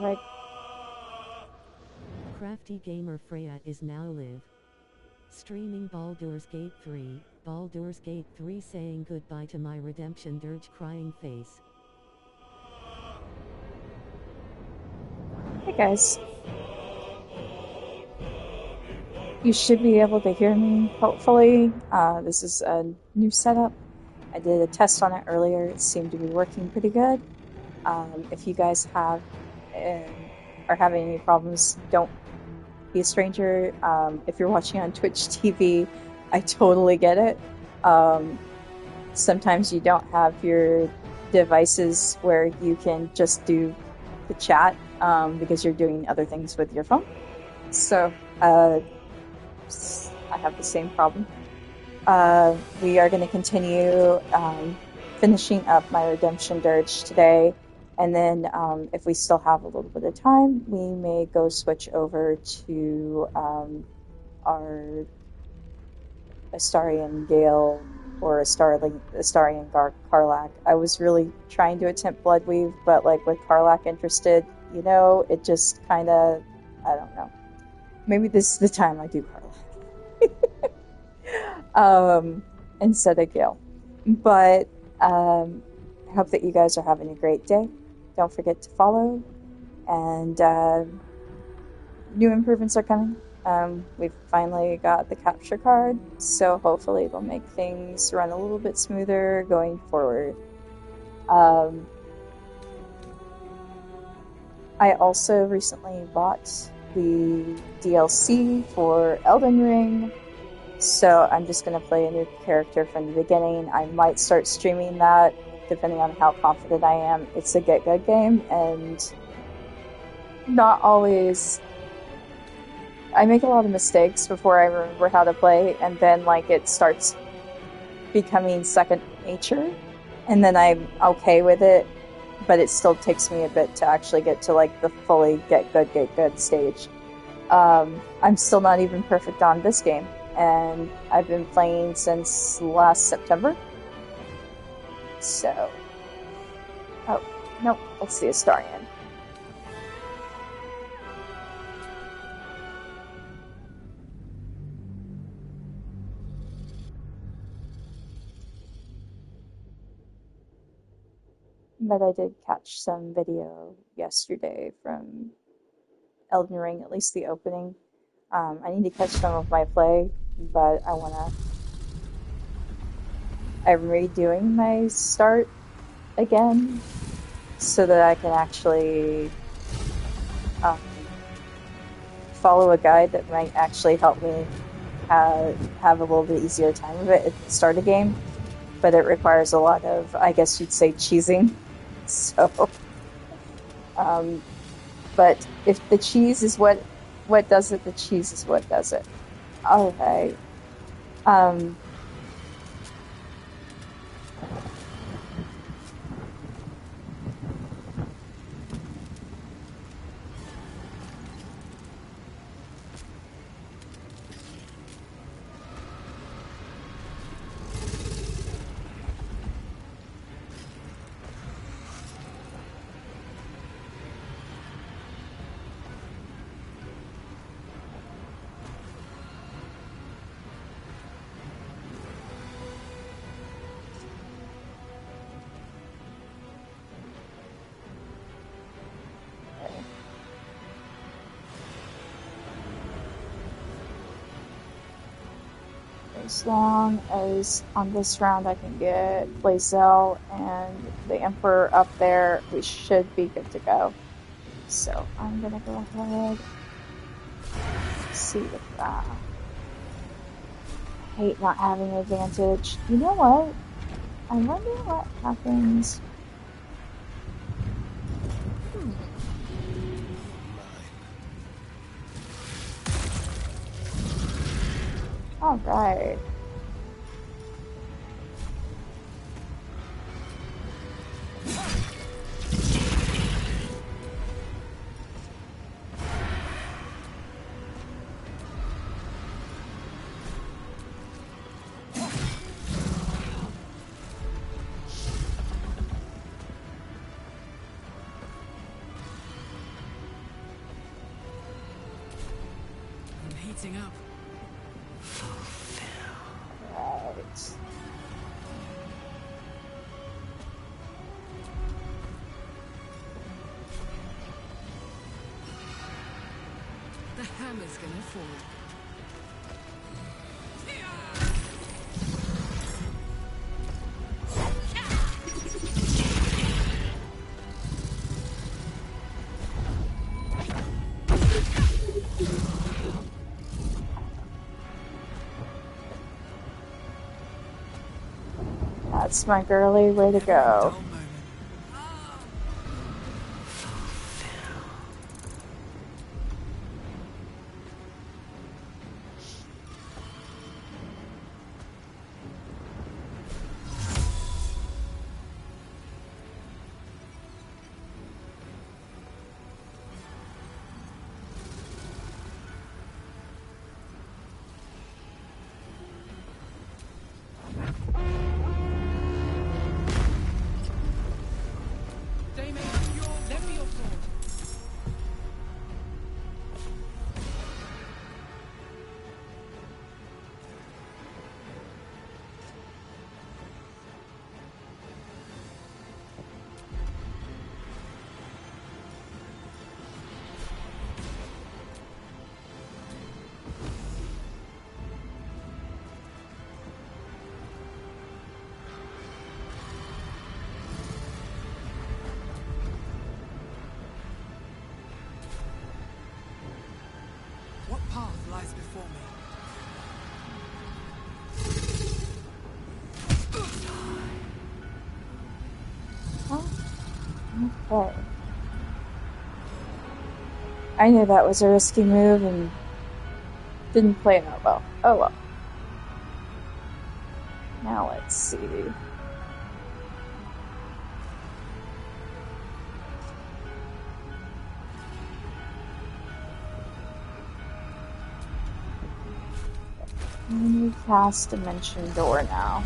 Alright. Crafty gamer Freya is now live. Streaming Baldur's Gate 3. Baldur's Gate 3 saying goodbye to my redemption Durge crying face. Hey guys. You should be able to hear me, hopefully. This is a new setup. I did a test on it earlier. It seemed to be working pretty good. If you guys are having any problems, don't be a stranger. If you're watching on Twitch TV, I totally get it. Sometimes you don't have your devices where you can just do the chat because you're doing other things with your phone. So I have the same problem. We are going to continue finishing up my Redemption Dirge today, and then if we still have a little bit of time, we may go switch over to our Astarion Gale or Astarion Karlach. I was really trying to attempt Bloodweave, but like with Karlach interested, it just kind of, I don't know. Maybe this is the time I do Karlach instead of Gale. But I hope that you guys are having a great day. Don't forget to follow, and new improvements are coming. We've finally got the capture card, so hopefully it'll make things run a little bit smoother going forward. I also recently bought the DLC for Elden Ring, so I'm just going to play a new character from the beginning. I might start streaming that, depending on how confident I am. It's a get good game, and not always... I make a lot of mistakes before I remember how to play, and then it starts becoming second nature, and then I'm okay with it, but it still takes me a bit to actually get to the fully get good stage. I'm still not even perfect on this game, and I've been playing since last September. So, oh no, let's see Astarion. But I did catch some video yesterday from Elden Ring, at least the opening. I need to catch some of my play, but I'm redoing my start again so that I can actually follow a guide that might actually help me have a little bit easier time of it at the start of the game. But it requires a lot of, I guess you'd say, cheesing. So, but if the cheese is what does it, the cheese is what does it. Okay. As long as on this round I can get Blazel and the Emperor up there, we should be good to go. So I'm gonna go ahead and see if I hate not having advantage. You know what? I wonder what happens. All right. heating up. Right. The hammer's gonna fall. That's my girly way to go. What path lies before me? Oh, okay. I knew that was a risky move and didn't play out well. Oh well. Now let's see. I'm going to cast Dimension Door now.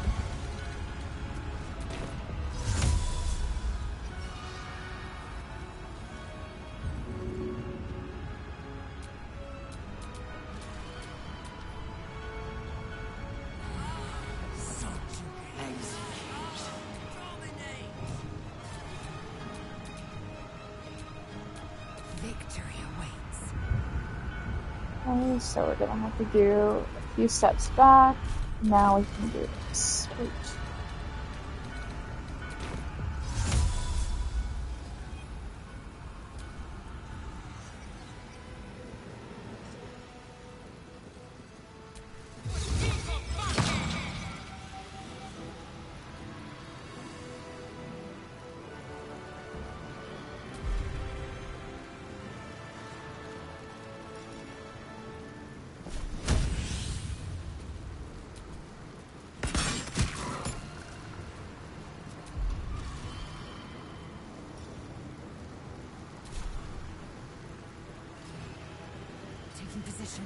Okay, so we're gonna have to do a few steps back. Now we can do this. Wait. Taking position.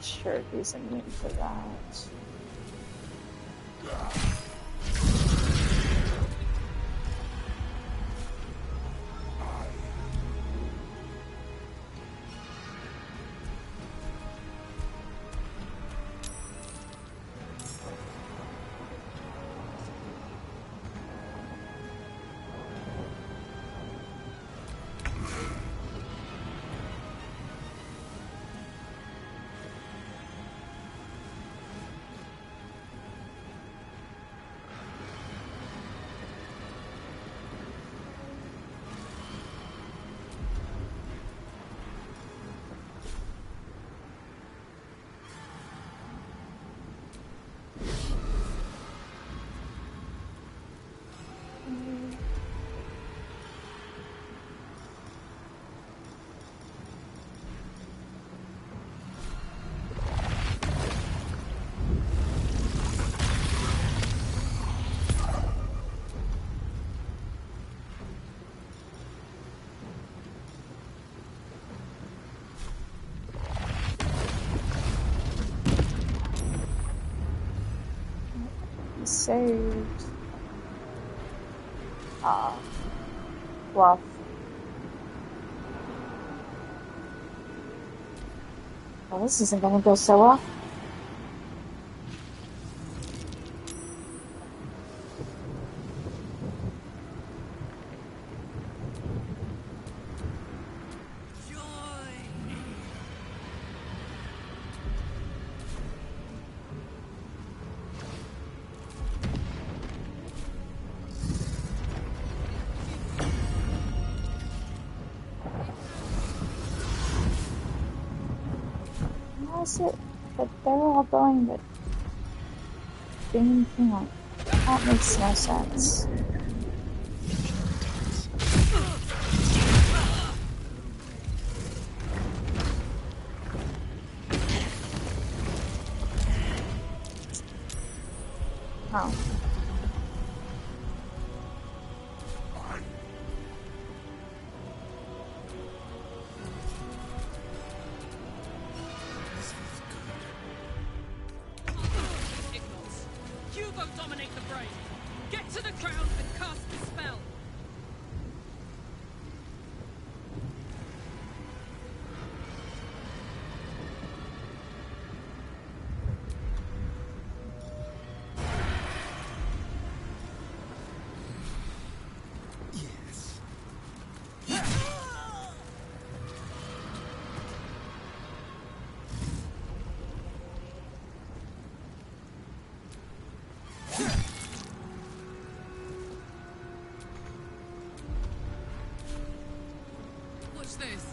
sure if he's immune to that. Saved. Bluff. Well, this isn't gonna go so well. It, but they're all going, but being can't. That makes no sense. Oh. This.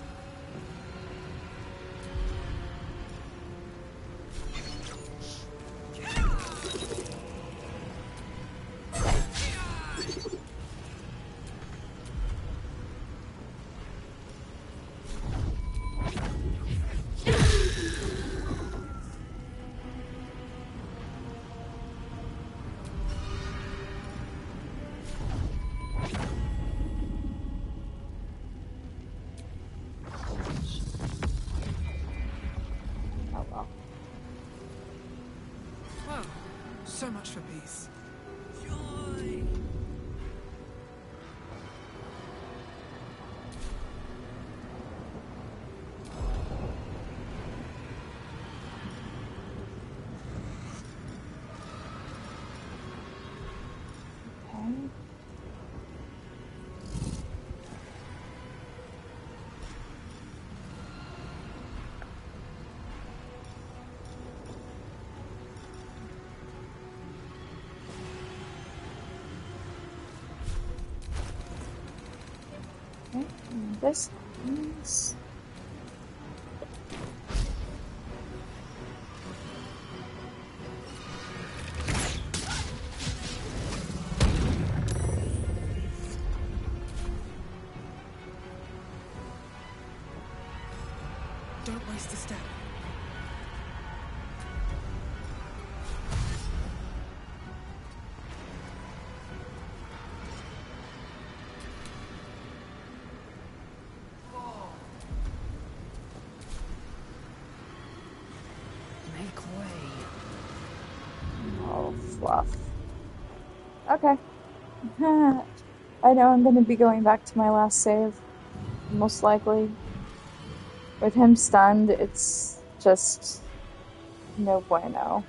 So much for peace. Joy! Okay. This means Don't waste a step. Okay. I know I'm going to be going back to my last save, most likely. With him stunned, it's just no bueno.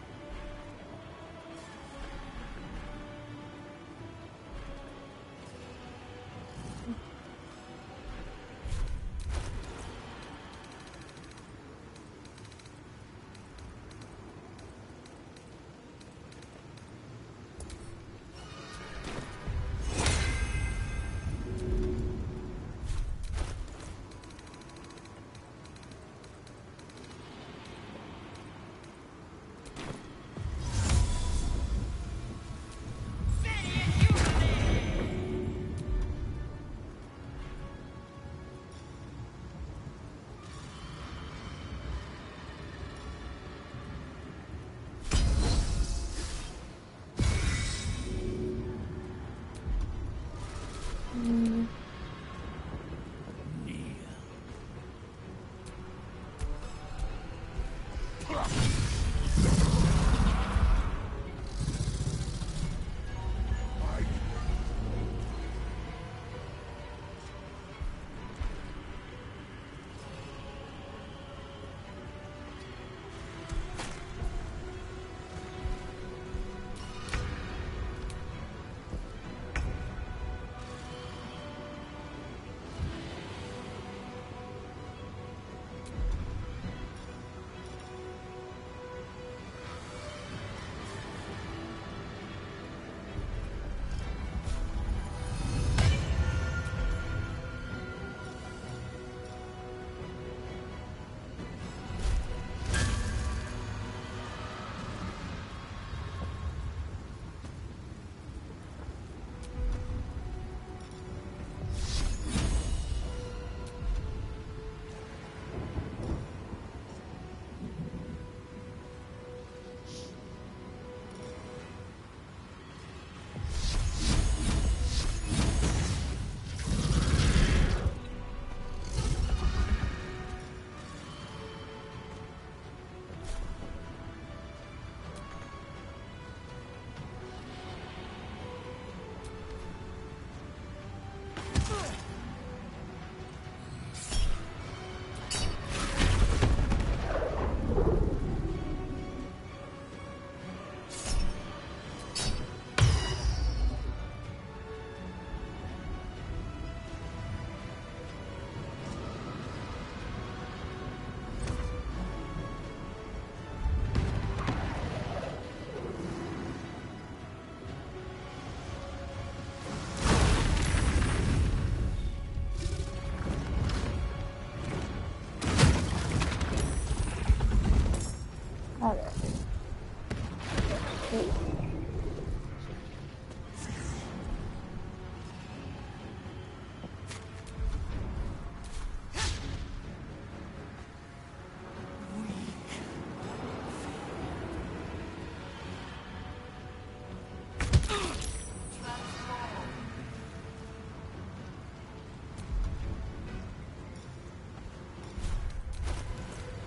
Alright.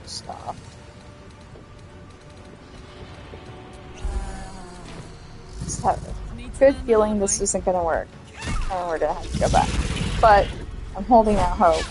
Stop. Just have a good feeling this isn't gonna work. And we're gonna have to go back. But I'm holding out hope.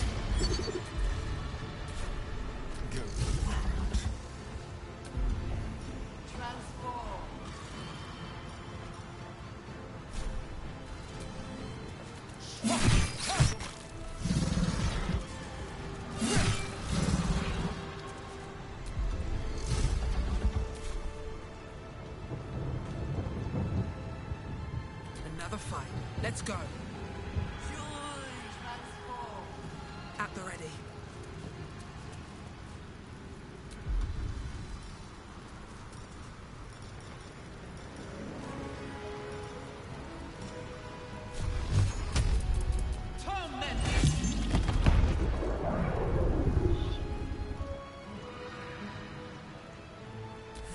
Another fight. Let's go. At the ready.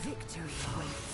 Victory waits.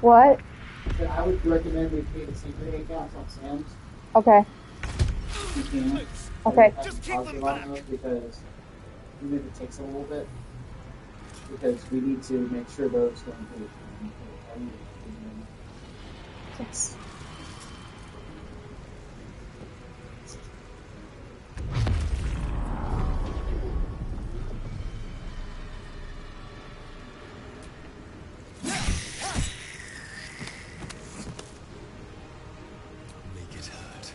What? So I would recommend we pay the secret accounts on Sam's. Okay. If you can. Okay. Just keep them back. Because even if it takes a little bit, because we need to make sure those don't pay. Yes. Make it hurt.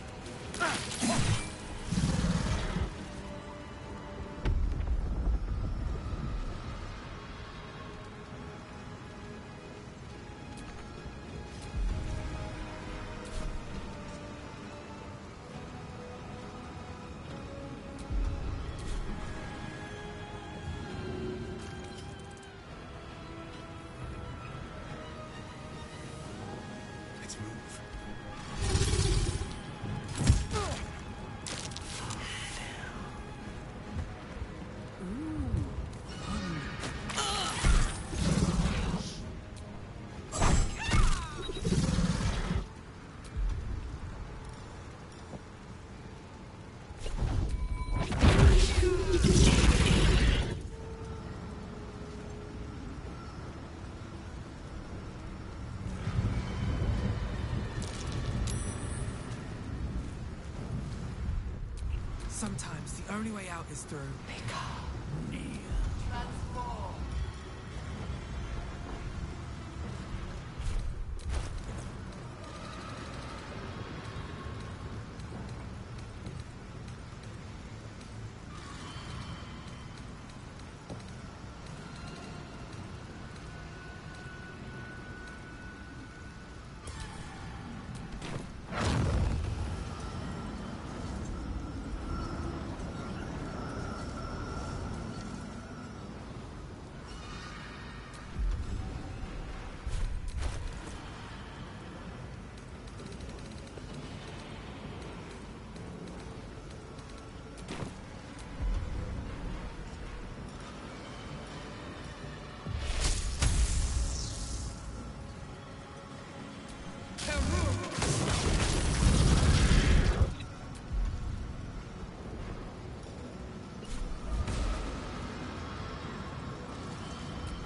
Let's move. Sometimes the only way out is through.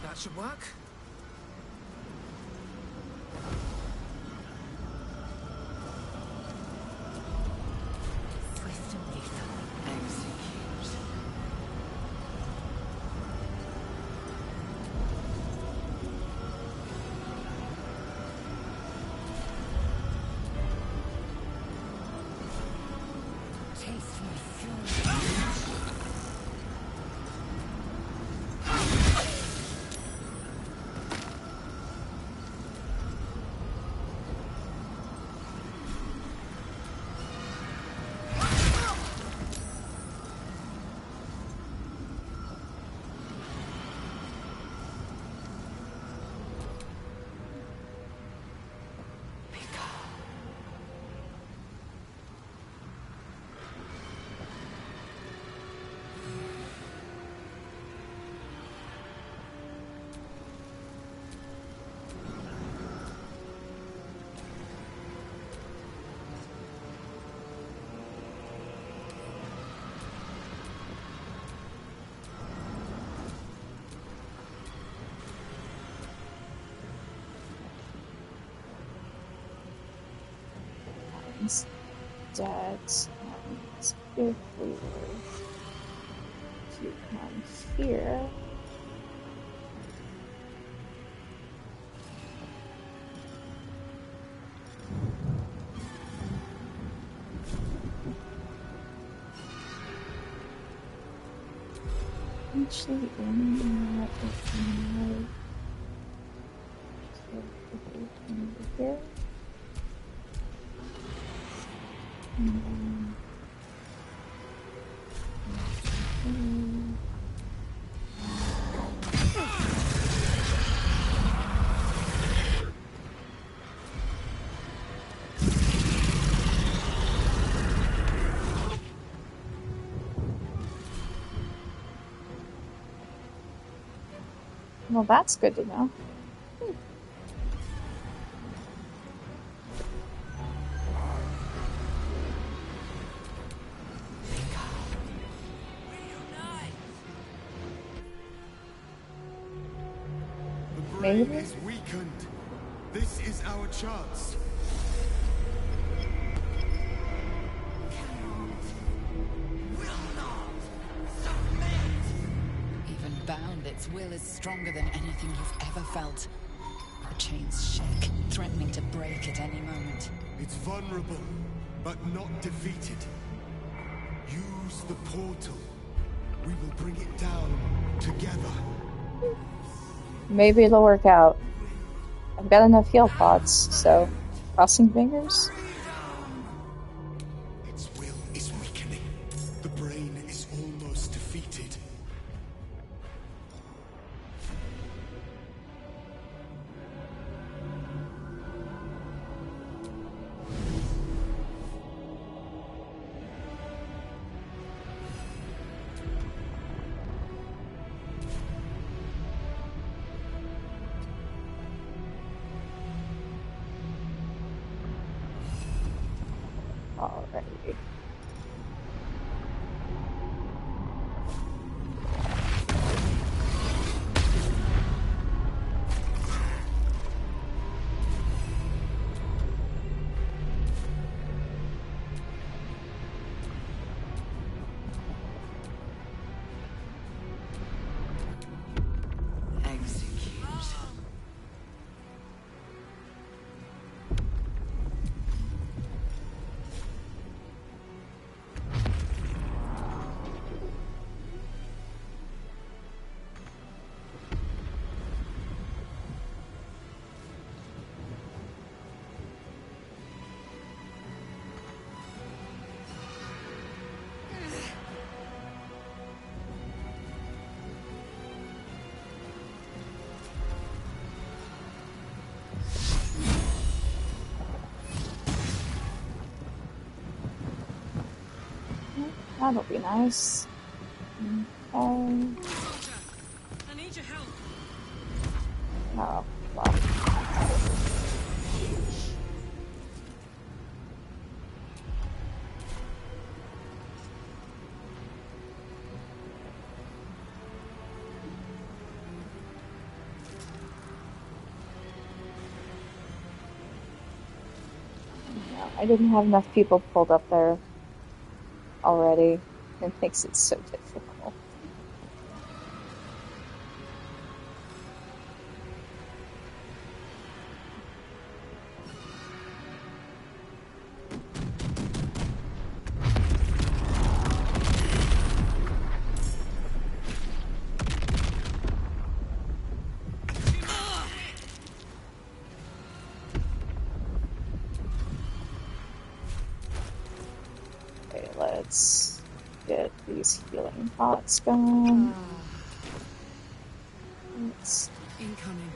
That should work. Instead, it's if we were to come here. Actually, in that over here. Well, that's good to know. brain Maybe? is weakened. This is our chance. Even bound, its will is stronger than anything you've ever felt. The chains shake, threatening to break at any moment. It's vulnerable, but not defeated. Use the portal. We will bring it down together. Maybe it'll work out. I've got enough heal pots, so crossing fingers. Its will is weakening. The brain is almost defeated. Alrighty. Execute. That'll be nice. Okay. I need your help. Oh, well. No, I didn't have enough people pulled up there already. It makes it so difficult. Okay, let's get these healing pots going. Let's Incoming.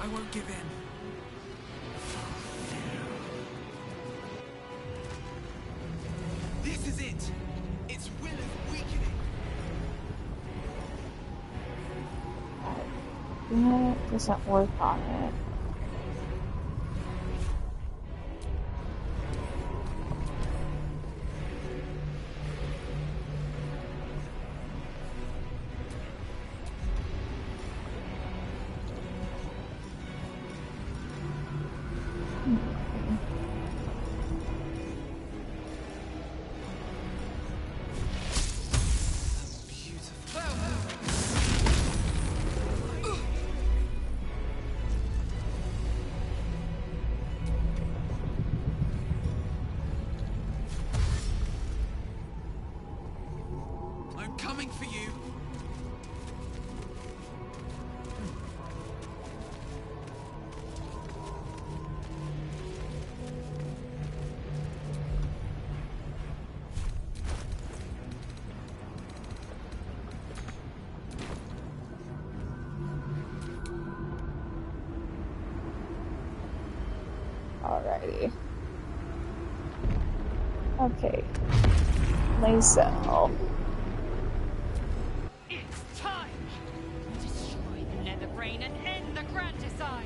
I won't give in. This is it. Its will is weakening. that doesn't work on it. I'm coming for you. Alrighty. Okay. Lazel. It's time! Destroy the Nether Brain and end the Grand Design!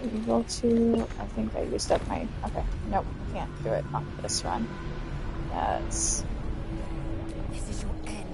Able to. I think I used up my. Okay. Nope. Can't do it on this run. That's. This is your end.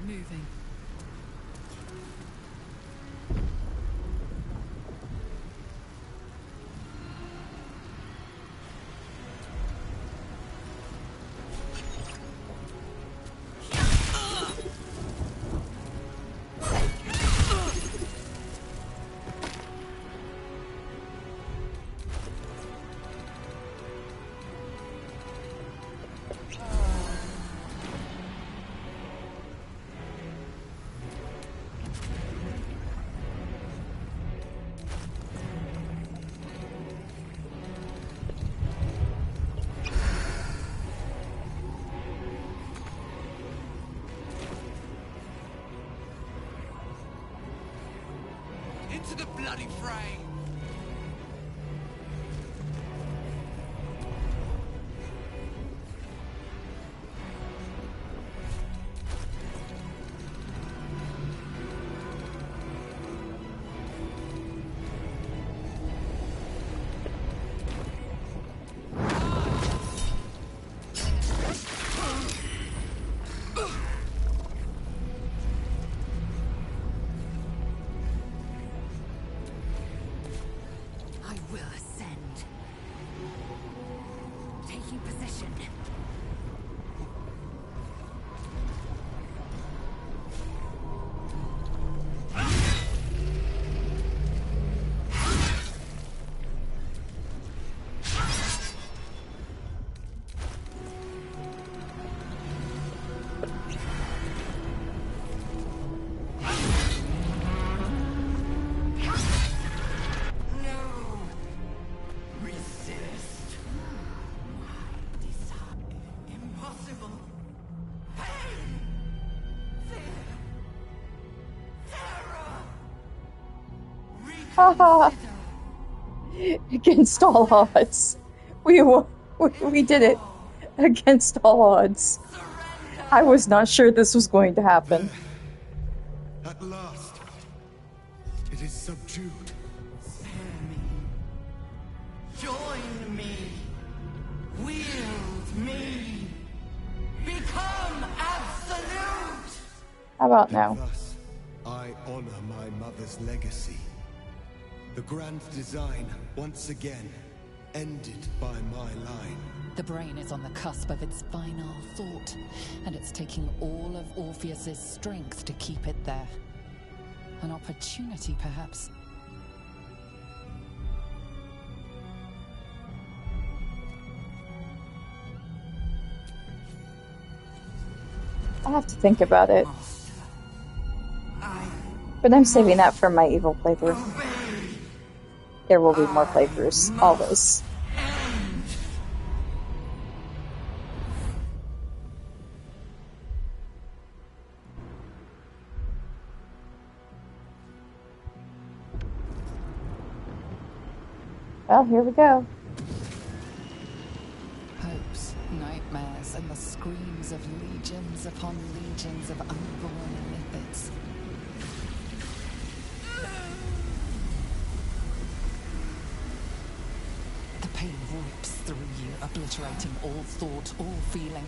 Moving. Into the bloody fray! Haha! Against all odds. We did it. Against all odds. I was not sure this was going to happen. At last, it is subdued. Spare me. Join me. Wield me. Become absolute. How about now? Thus, I honor my mother's legacy. The grand design, once again, ended by my line. The brain is on the cusp of its final thought, and it's taking all of Orpheus's strength to keep it there. An opportunity, perhaps. I'll have to think about it. I But I'm saving that for my evil playthrough. obey. There will be more playthroughs, always. Well, here we go. Hopes, nightmares, and the screams of legions upon legions of unborn lipids. The pain rips through you, obliterating all thought, all feeling.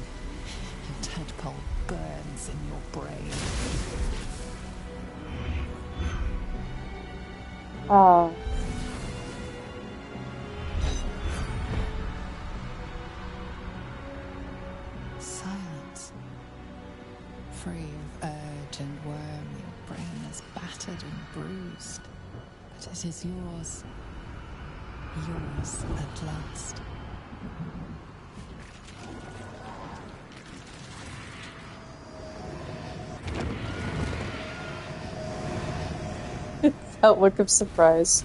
Your tadpole burns in your brain. Oh. Silence. Free of urge and worm, your brain is battered and bruised. But it is yours. Yours at last. That look of surprise.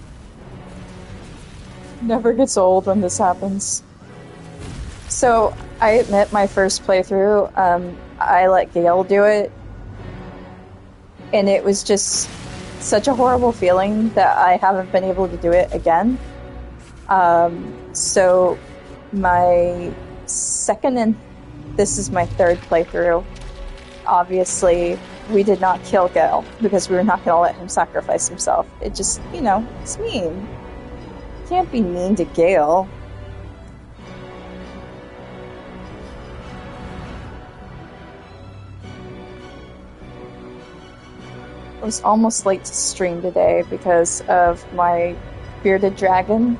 Never gets old when this happens. So, I admit my first playthrough, I let Gale do it. And it was just such a horrible feeling that I haven't been able to do it again. So, my second and this is my third playthrough. Obviously, we did not kill Gale because we were not going to let him sacrifice himself. It just, you know, it's mean. You can't be mean to Gale. I was almost late to stream today because of my bearded dragon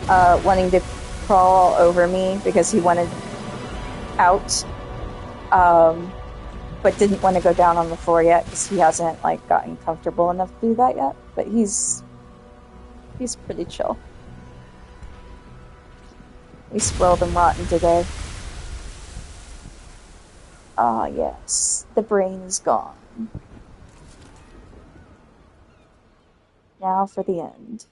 wanting to crawl over me because he wanted out, but didn't want to go down on the floor yet because he hasn't like gotten comfortable enough to do that yet. But he's pretty chill. We spoiled him rotten today. Ah, yes, the brain is gone. Now for the end.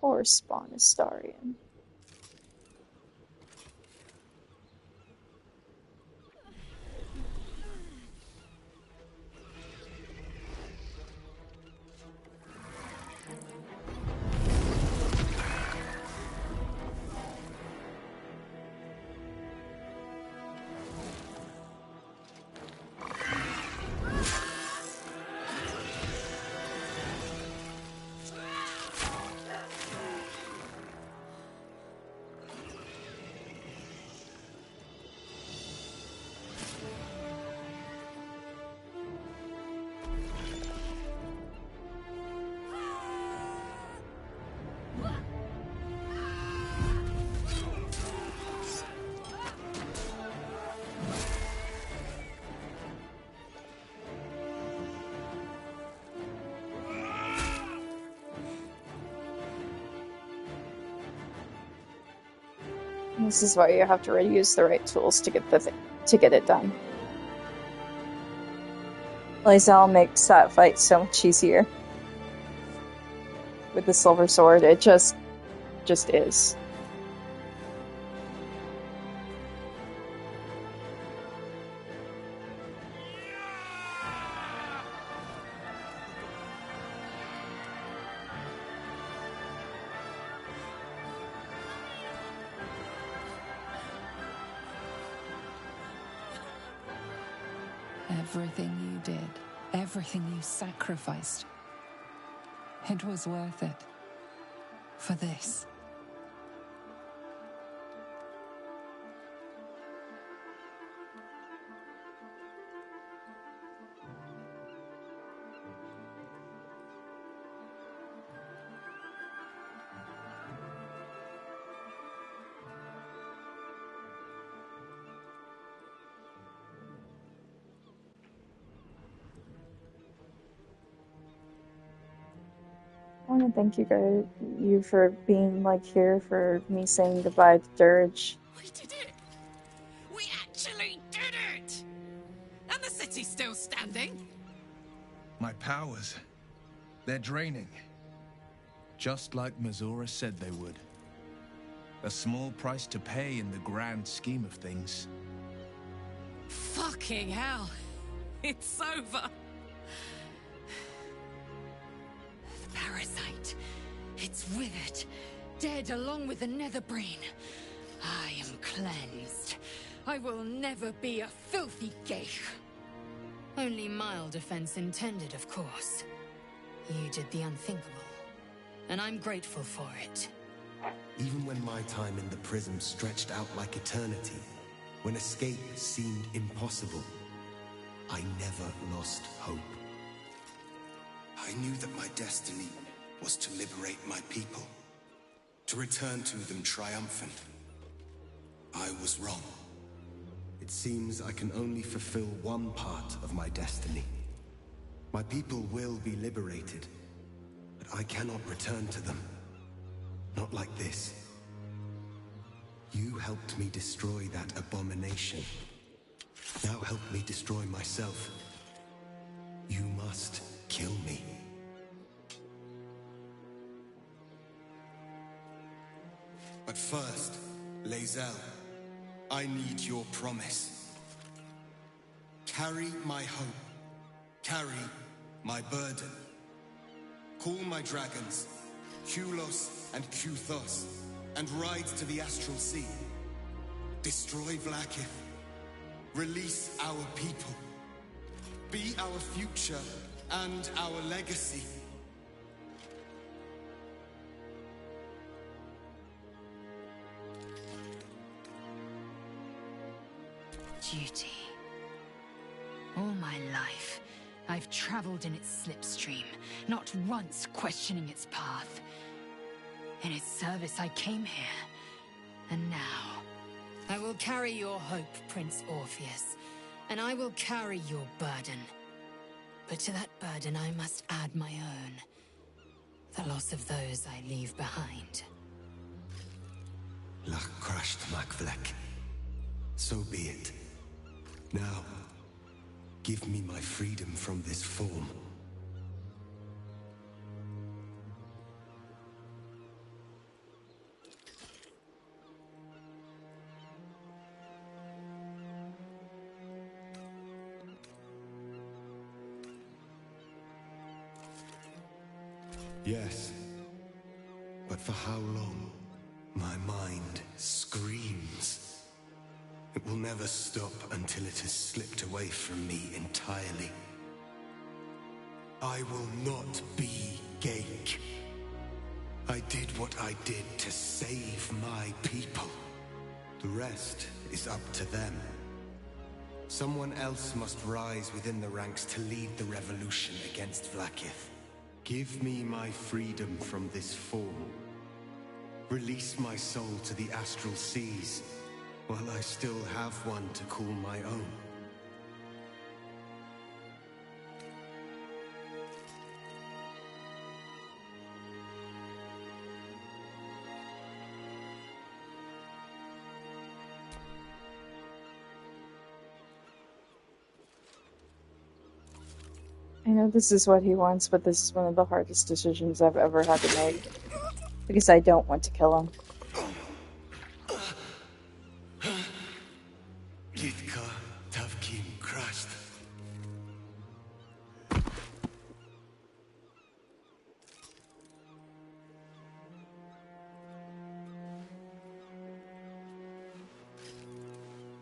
Poor Spawn Astarion. This is why you have to use the right tools to get it done. Lae'zel makes that fight so much easier. With the silver sword, it just is. Everything you did, everything you sacrificed, it was worth it. For this. I want to thank you for being like here for me saying goodbye to Durge. We did it! We actually did it! And the city's still standing. My powers, they're draining. Just like Mazora said they would. A small price to pay in the grand scheme of things. Fucking hell. It's over. The parasite. It's withered. Dead along with the netherbrain. I am cleansed. I will never be a filthy geich. Only mild offense intended, of course. You did the unthinkable. And I'm grateful for it. Even when my time in the prism stretched out like eternity, when escape seemed impossible, I never lost hope. I knew that my destiny was to liberate my people, to return to them triumphant. I was wrong. It seems I can only fulfill one part of my destiny. My people will be liberated, but I cannot return to them. Not like this. You helped me destroy that abomination. Now help me destroy myself. You must kill me. But first, Lae'zel, I need your promise. Carry my hope. Carry my burden. Call my dragons, Kulos and Kuthos, and ride to the Astral Sea. Destroy Vlaakith. Release our people. Be our future and our legacy. Duty. All my life, I've traveled in its slipstream, not once questioning its path. In its service I came here, and now I will carry your hope, Prince Orpheus, and I will carry your burden. But to that burden I must add my own. The loss of those I leave behind. Lach crashed Makvlek. So be it. Now, give me my freedom from this form. Yes, but for how long? My mind screams. It will never stop until it has slipped away from me entirely. I will not be Geich. I did what I did to save my people. The rest is up to them. Someone else must rise within the ranks to lead the revolution against Vlaakith. Give me my freedom from this form. Release my soul to the astral seas, while I still have one to call my own. I know this is what he wants, but this is one of the hardest decisions I've ever had to make. Because I don't want to kill him. Litka Tavkim crashed.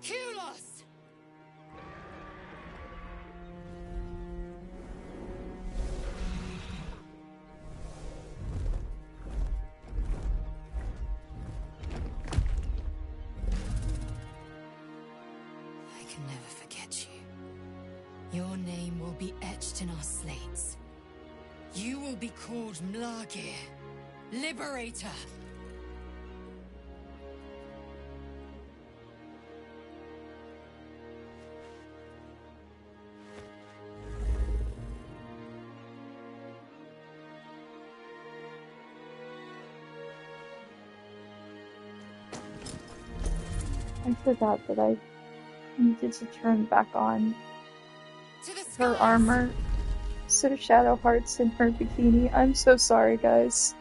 Kulos! can never forget you. Your name will be etched in our slates. You will be called Mlagir, Liberator. I forgot that I needed to turn back on her armor. So shadow hearts in her bikini. I'm so sorry, guys.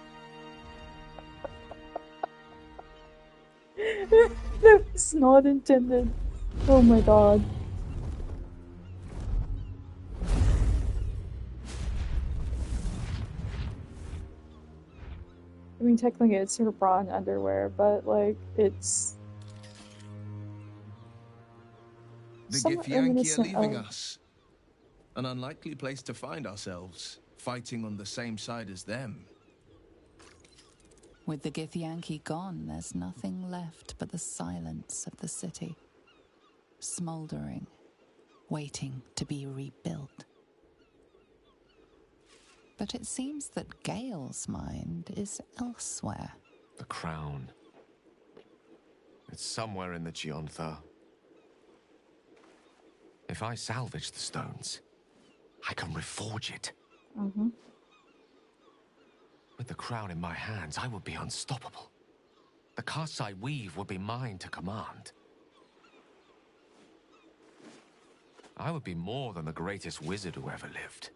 That was not intended. Oh my god. I mean, technically it's her bra and underwear, but, like, it's... The somewhat Githyanki are reminiscent leaving of... us. An unlikely place to find ourselves, fighting on the same side as them. With the Githyanki gone, there's nothing left but the silence of the city. Smouldering, waiting to be rebuilt. But it seems that Gale's mind is elsewhere. The crown. It's somewhere in the Giontha. If I salvage the stones, I can reforge it. Mm-hmm. With the crown in my hands, I would be unstoppable. The casts I weave would be mine to command. I would be more than the greatest wizard who ever lived.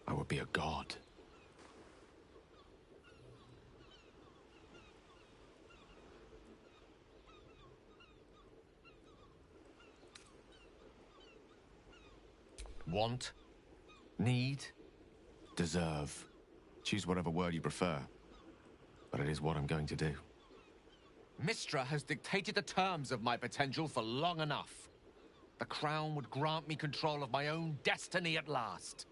I would be a god. Want, need, deserve. Choose whatever word you prefer. But it is what I'm going to do. Mistra has dictated the terms of my potential for long enough. The crown would grant me control of my own destiny at last.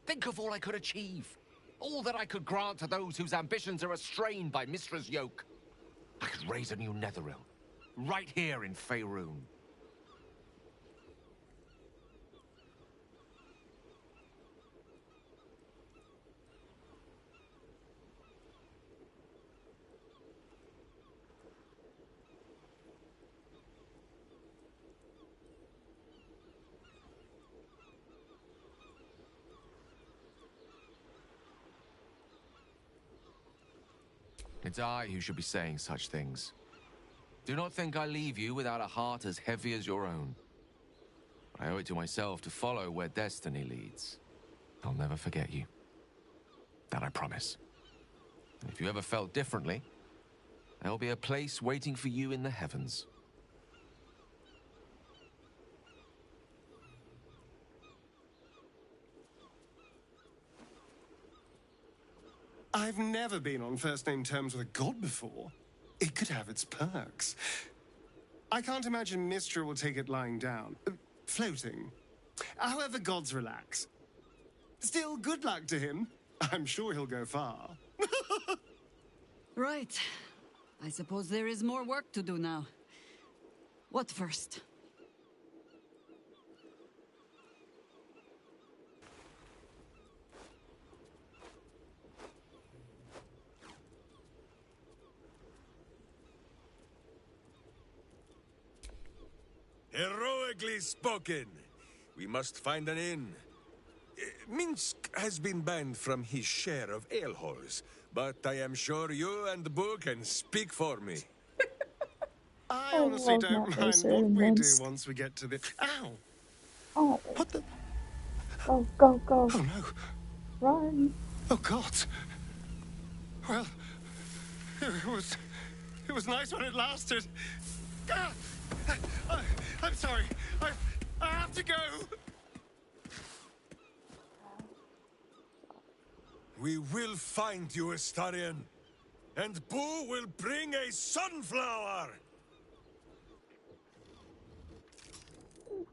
Think of all I could achieve. All that I could grant to those whose ambitions are restrained by Mistra's yoke. I could raise a new Netheril, right here in Faerun. It's I who should be saying such things. Do not think I leave you without a heart as heavy as your own. I owe it to myself to follow where destiny leads. I'll never forget you. That I promise. And if you ever felt differently, there'll be a place waiting for you in the heavens. I've never been on first-name terms with a god before. It could have its perks. I can't imagine Mistra will take it lying down. Floating. However, gods relax. Still, good luck to him. I'm sure he'll go far. Right. I suppose there is more work to do now. What first? Heroically spoken. We must find an inn. Minsk has been banned from his share of aleholes, but I am sure you and Boo can speak for me. I I honestly love don't that mind racer what in we do Minsk. once we get to the... Ow! Oh, What the... go, go, go. Oh no! Run. Oh God! Well, it was nice when it lasted. Ah! I'm sorry. I have to go. We will find you, Astarion. And Boo will bring a sunflower!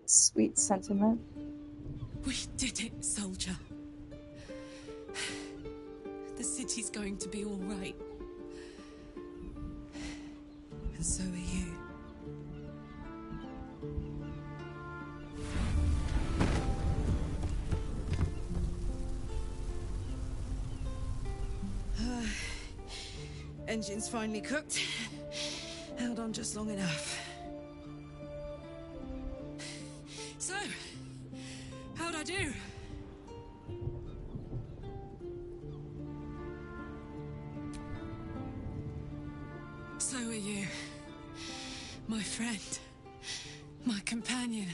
Sweet sentiment. We did it, soldier. The city's going to be all right. And so are you. Engine's finally cooked. Held on just long enough. So, how'd I do? So are you. My friend. My companion.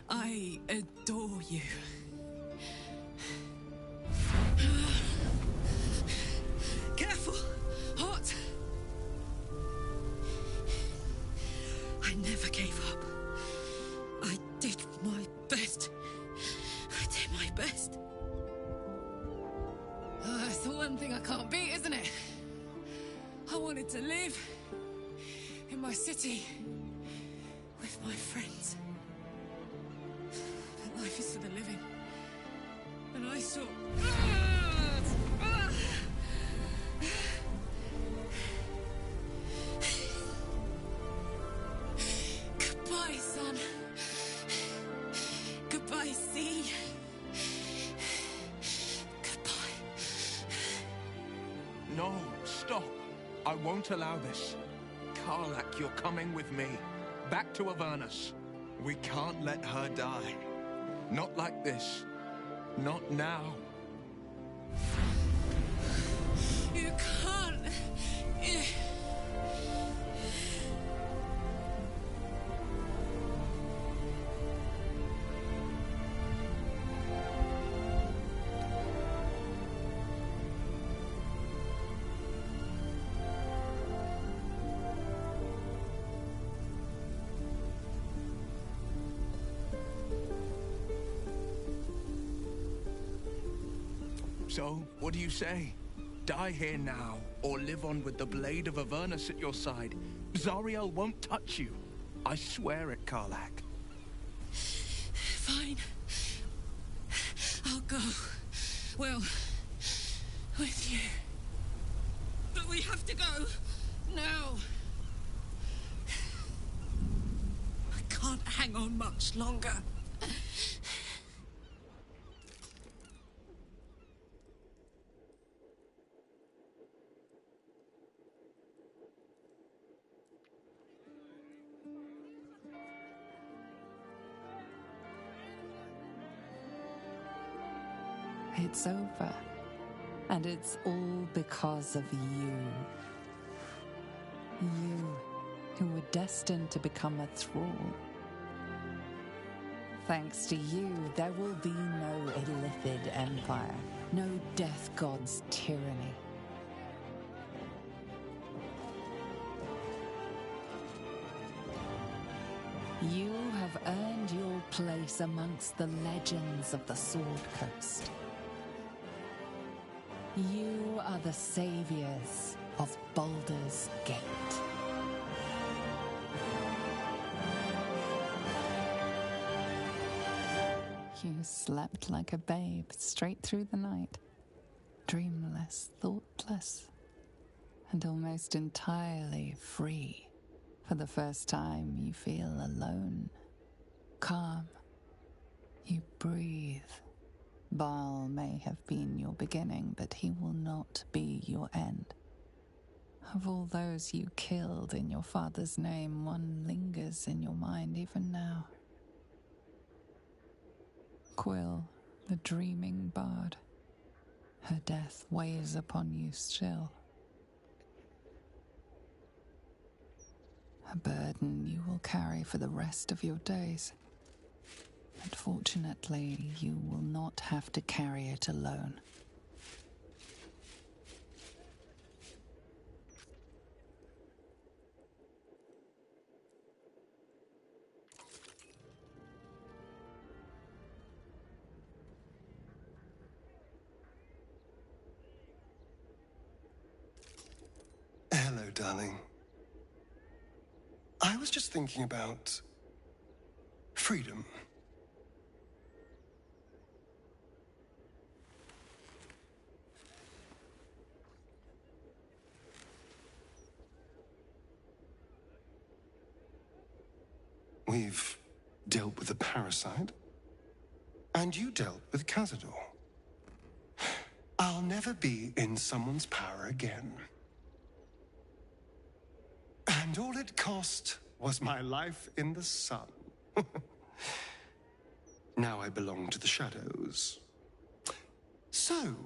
I adore you. Careful! Hot! I never gave up. I did my best. I did my best. It's the one thing I can't beat, isn't it? I wanted to live in my city with my friends. But life is for the living. And I saw... Goodbye, son. Goodbye, sea. Goodbye. No, stop. I won't allow this. Karlak, you're coming with me. Back to Avernus. We can't let her die. Not like this. Not now. You can't. So, what do you say? Die here now, or live on with the blade of Avernus at your side. Zariel won't touch you. I swear it, Karlak. Fine. I'll go. Well, with you. But we have to go. Now. I can't hang on much longer. It's over. And it's all because of you. You, who were destined to become a thrall. Thanks to you, there will be no Illithid empire, no death god's tyranny. You have earned your place amongst the legends of the Sword Coast. You are the saviors of Baldur's Gate. You slept like a babe straight through the night, dreamless, thoughtless, and almost entirely free. For the first time, you feel alone, calm. You breathe. Baal may have been your beginning, but he will not be your end. Of all those you killed in your father's name, one lingers in your mind even now. Quill, the dreaming bard. Her death weighs upon you still. A burden you will carry for the rest of your days. But fortunately, you will not have to carry it alone. Hello, darling. I was just thinking about freedom. We've dealt with the parasite, and you dealt with Cazador. Our I'll never be in someone's power again. And all it cost was my life in the sun. Now I belong to the shadows. So,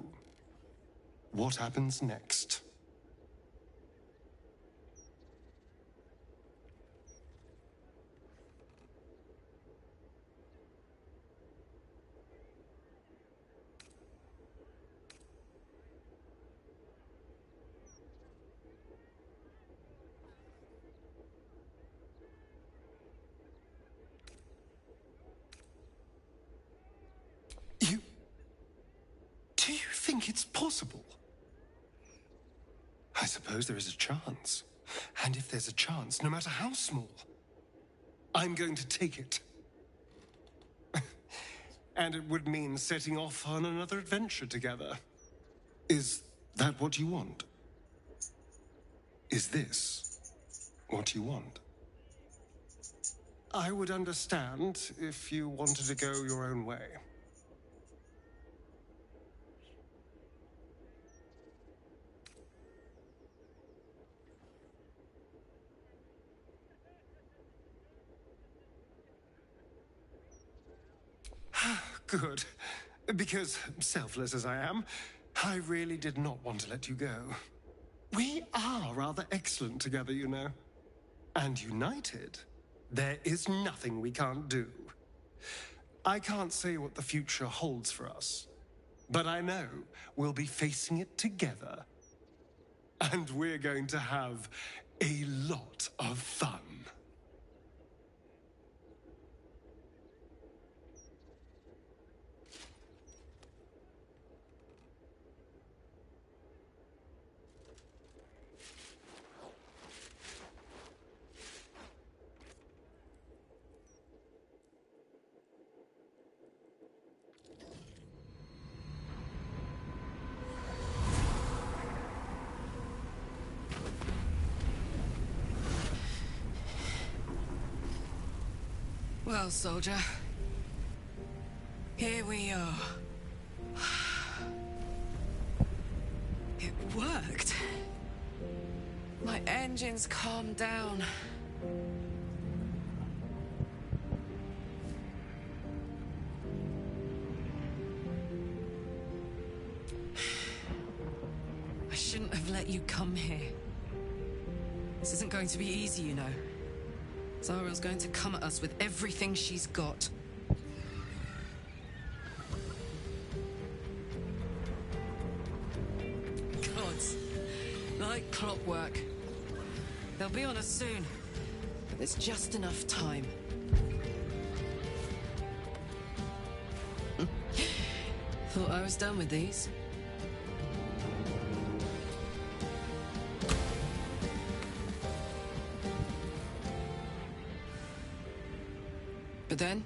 what happens next? Do you think it's possible? I suppose there is a chance. And if there's a chance, no matter how small, I'm going to take it. And it would mean setting off on another adventure together. Is that what you want? Is this what you want? I would understand if you wanted to go your own way. Good. Because, selfless as I am, I really did not want to let you go. We are rather excellent together, you know. And united, there is nothing we can't do. I can't say what the future holds for us, but I know we'll be facing it together. And we're going to have a lot of fun. Well, soldier, here we are. It worked. My engines calmed down. I shouldn't have let you come here. This isn't going to be easy, you know. Zara's going to come at us with everything she's got. Gods, like clockwork. They'll be on us soon, but there's just enough time. Thought I was done with these. But then,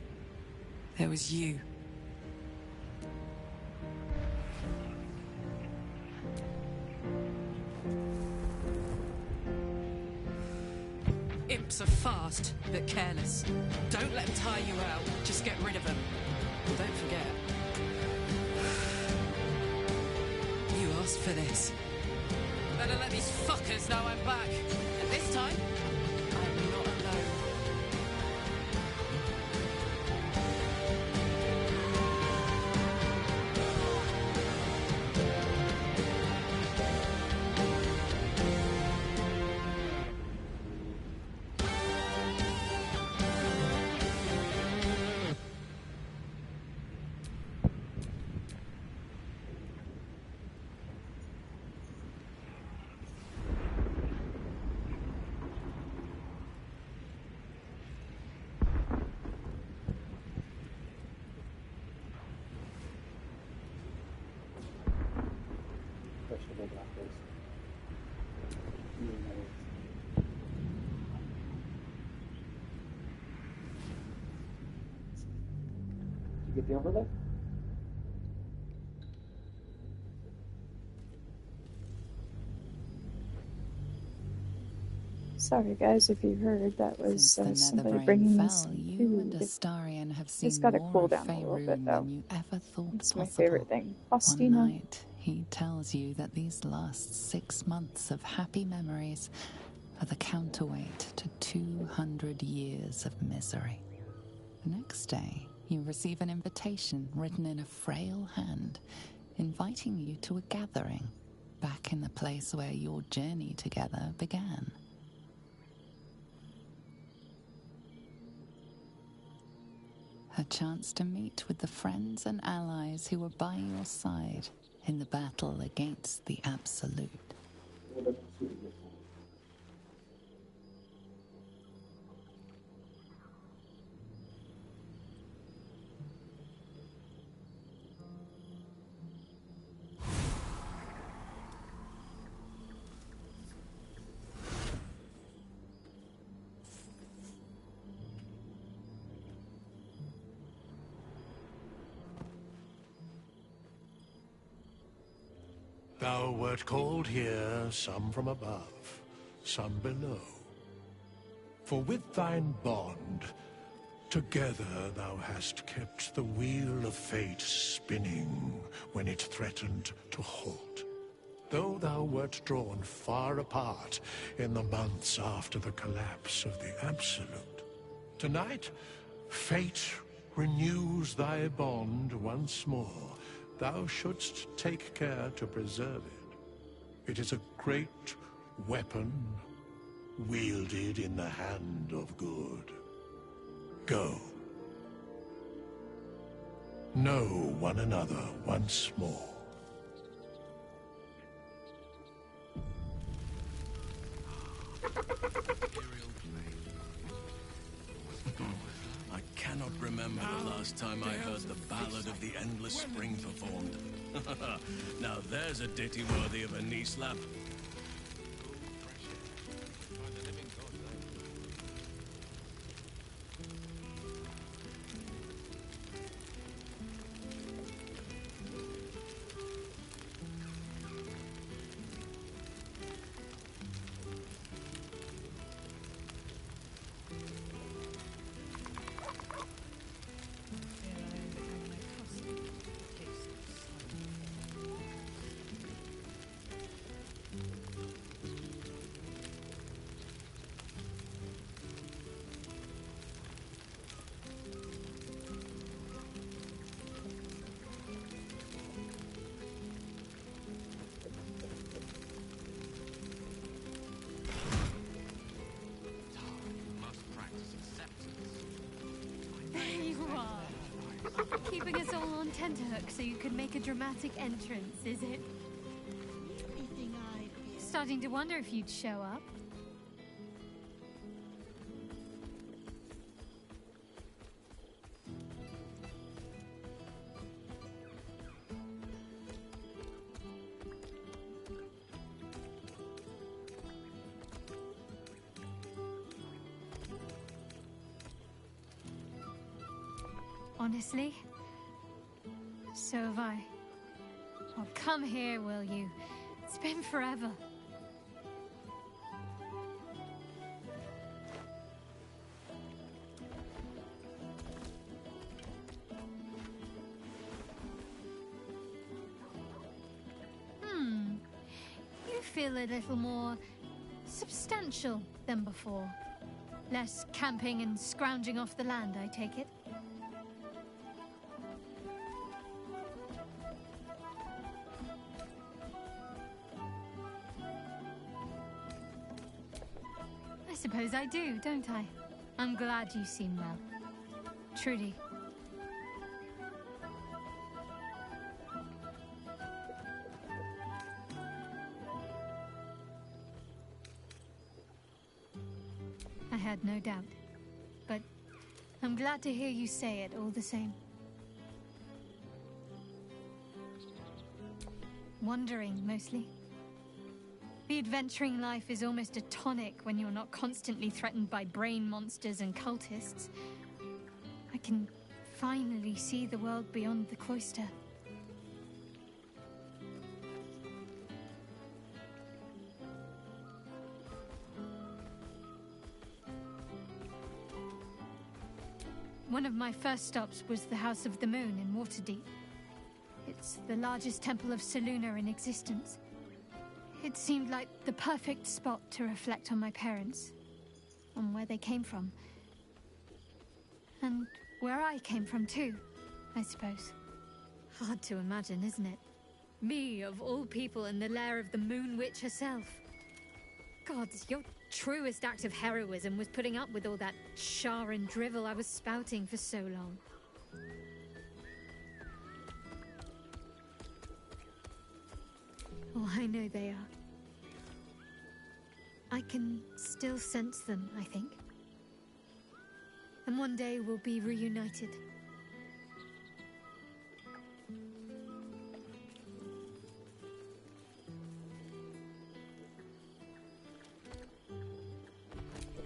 there was you. Imps are fast, but careless. Don't let them tire you out, just get rid of them. And don't forget, you asked for this. Better let these fuckers know I'm back. And this time, I'm not alone. Get the overlay? Sorry guys, if you heard, that was Since the somebody Netherbrain bringing me fell, some you and food. Astarion have seen It's got to more cool of down a little bit Faerun though. than you ever thought It's my possible. favorite thing. One Faustina. night, he tells you that these last 6 months of happy memories are the counterweight to 200 years of misery. The next day, you receive an invitation written in a frail hand, inviting you to a gathering back in the place where your journey together began. A chance to meet with the friends and allies who were by your side in the battle against the Absolute. Thou wert called here, some from above, some below. For with thine bond, together thou hast kept the wheel of fate spinning when it threatened to halt. Though thou wert drawn far apart in the months after the collapse of the Absolute, tonight, fate renews thy bond once more. Thou shouldst take care to preserve it. It is a great weapon, wielded in the hand of good. Go. Know one another once more. I cannot remember the last time I heard the Ballad of the Endless Spring performed. Now there's a ditty worthy of a knee slap. Keeping us all on tenterhooks so you could make a dramatic entrance, is it? Starting to wonder if you'd show up. Honestly, so have I. Oh, come here, will you? It's been forever. You feel a little more substantial than before. Less camping and scrounging off the land, I take it? I suppose I do, don't I? I'm glad you seem well. Trudy. I had no doubt, but I'm glad to hear you say it all the same. Wandering, mostly. The adventuring life is almost a tonic when you're not constantly threatened by brain monsters and cultists. I can finally see the world beyond the cloister. One of my first stops was the House of the Moon in Waterdeep. It's the largest temple of Selûne in existence. It seemed like the perfect spot to reflect on my parents, on where they came from. And where I came from too, I suppose. Hard to imagine, isn't it? Me, of all people, in the lair of the Moon Witch herself. Gods, your truest act of heroism was putting up with all that char and drivel I was spouting for so long. Oh, I know they are. I can still sense them, I think. And one day we'll be reunited.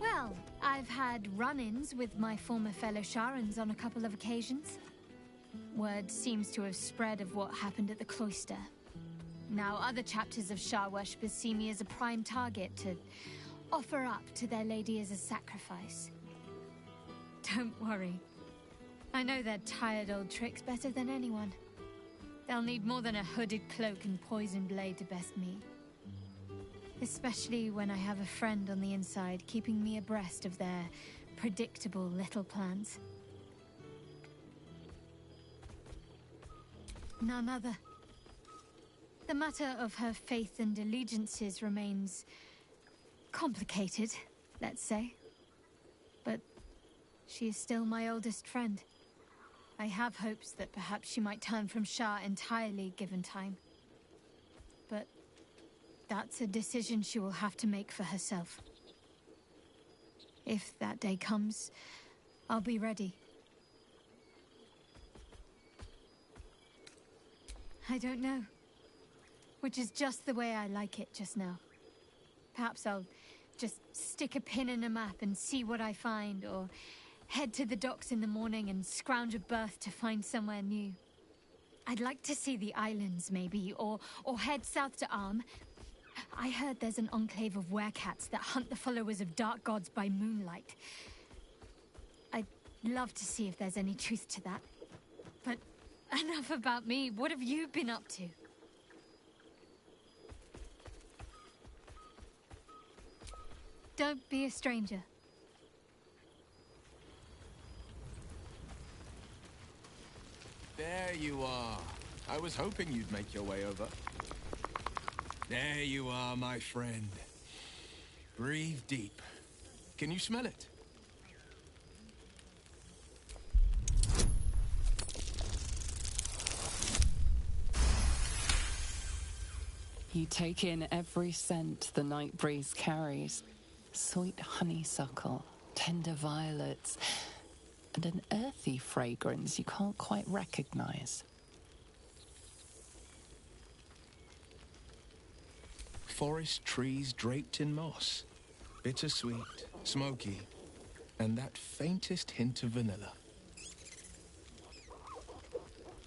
Well, I've had run-ins with my former fellow Sharans on a couple of occasions. Word seems to have spread of what happened at the cloister. Now other chapters of Shar worshippers see me as a prime target to offer up to their lady as a sacrifice. Don't worry. I know their tired old tricks better than anyone. They'll need more than a hooded cloak and poison blade to best me. Especially when I have a friend on the inside keeping me abreast of their predictable little plans. None other. The matter of her faith and allegiances remains complicated, let's say. But she is still my oldest friend. I have hopes that perhaps she might turn from Shar entirely given time. But that's a decision she will have to make for herself. If that day comes, I'll be ready. I don't know. Which is just the way I like it just now. Perhaps I'll just stick a pin in a map and see what I find, or head to the docks in the morning and scrounge a berth to find somewhere new. I'd like to see the islands, maybe, or head south to Arm. I heard there's an enclave of werecats that hunt the followers of dark gods by moonlight. I'd love to see if there's any truth to that. But enough about me. What have you been up to? Don't be a stranger. There you are. I was hoping you'd make your way over. There you are, my friend. Breathe deep. Can you smell it? You take in every scent the night breeze carries. Sweet honeysuckle, tender violets, and an earthy fragrance you can't quite recognize. Forest trees draped in moss. Bittersweet, smoky, and that faintest hint of vanilla.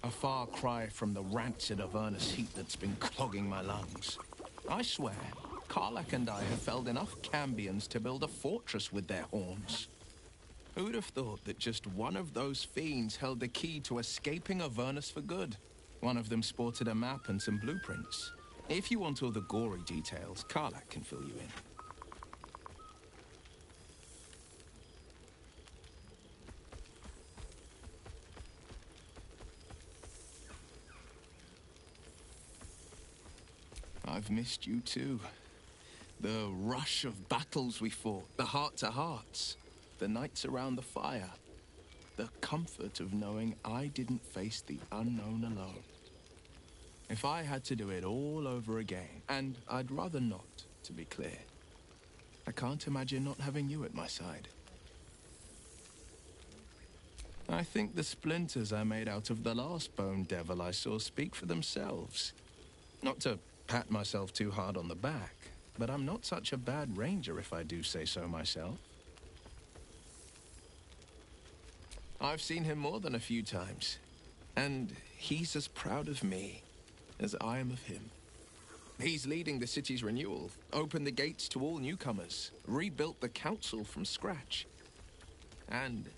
A far cry from the rancid Avernus heat that's been clogging my lungs. I swear, Karlach and I have felled enough cambions to build a fortress with their horns. Who'd have thought that just one of those fiends held the key to escaping Avernus for good? One of them sported a map and some blueprints. If you want all the gory details, Karlach can fill you in. I've missed you too. The rush of battles we fought, the heart-to-hearts, the nights around the fire, the comfort of knowing I didn't face the unknown alone. If I had to do it all over again, and I'd rather not, to be clear, I can't imagine not having you at my side. I think the splinters I made out of the last bone devil I saw speak for themselves. Not to pat myself too hard on the back, but I'm not such a bad ranger if I do say so myself. I've seen him more than a few times, and he's as proud of me as I am of him. He's leading the city's renewal, opened the gates to all newcomers, rebuilt the council from scratch. And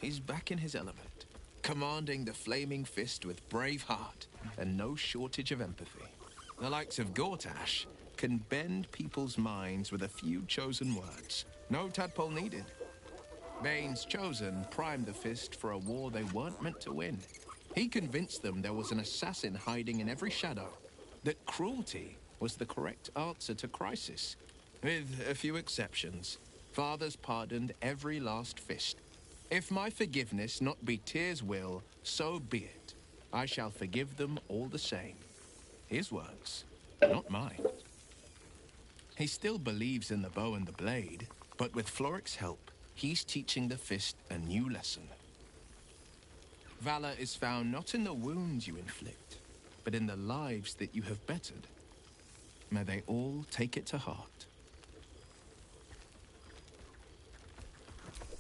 he's back in his element, commanding the Flaming Fist with brave heart and no shortage of empathy. The likes of Gortash can bend people's minds with a few chosen words. No tadpole needed. Bane's Chosen primed the Fist for a war they weren't meant to win. He convinced them there was an assassin hiding in every shadow, that cruelty was the correct answer to crisis. With a few exceptions, fathers pardoned every last Fist. If my forgiveness not be Tyr's will, so be it. I shall forgive them all the same. His words, not mine. He still believes in the bow and the blade, but with Floric's help, he's teaching the Fist a new lesson. Valor is found not in the wounds you inflict, but in the lives that you have bettered. May they all take it to heart.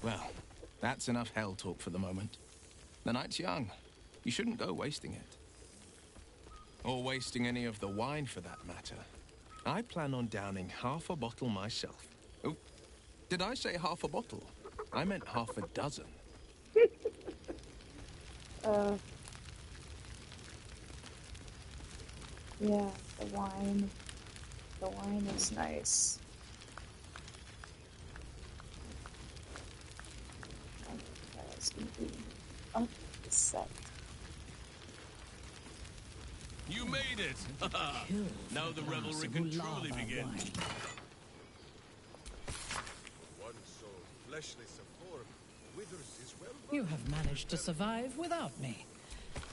Well, that's enough hell talk for the moment. The night's young. You shouldn't go wasting it. Or wasting any of the wine for that matter. I plan on downing half a bottle myself. Oh, did I say half a bottle? I meant half a dozen. Yeah, the wine. The wine is nice. I think that's gonna be up the set. You made it! Now the revelry can truly begin. One so fleshless of form withers his well. You have managed to survive without me.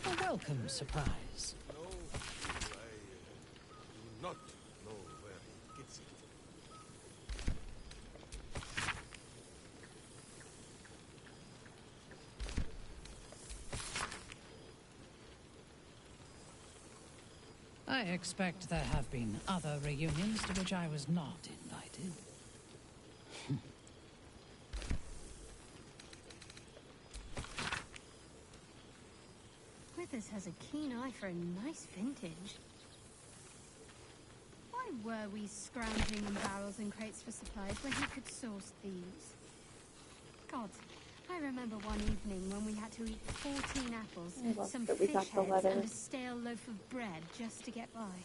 A welcome surprise. No, I do not know where he gets it. I expect there have been other reunions to which I was not invited. Withers has a keen eye for a nice vintage. Why were we scrounging in barrels and crates for supplies when he could source these? God, I remember one evening when we had to eat 14 apples, some fish heads, and a stale loaf of bread just to get by.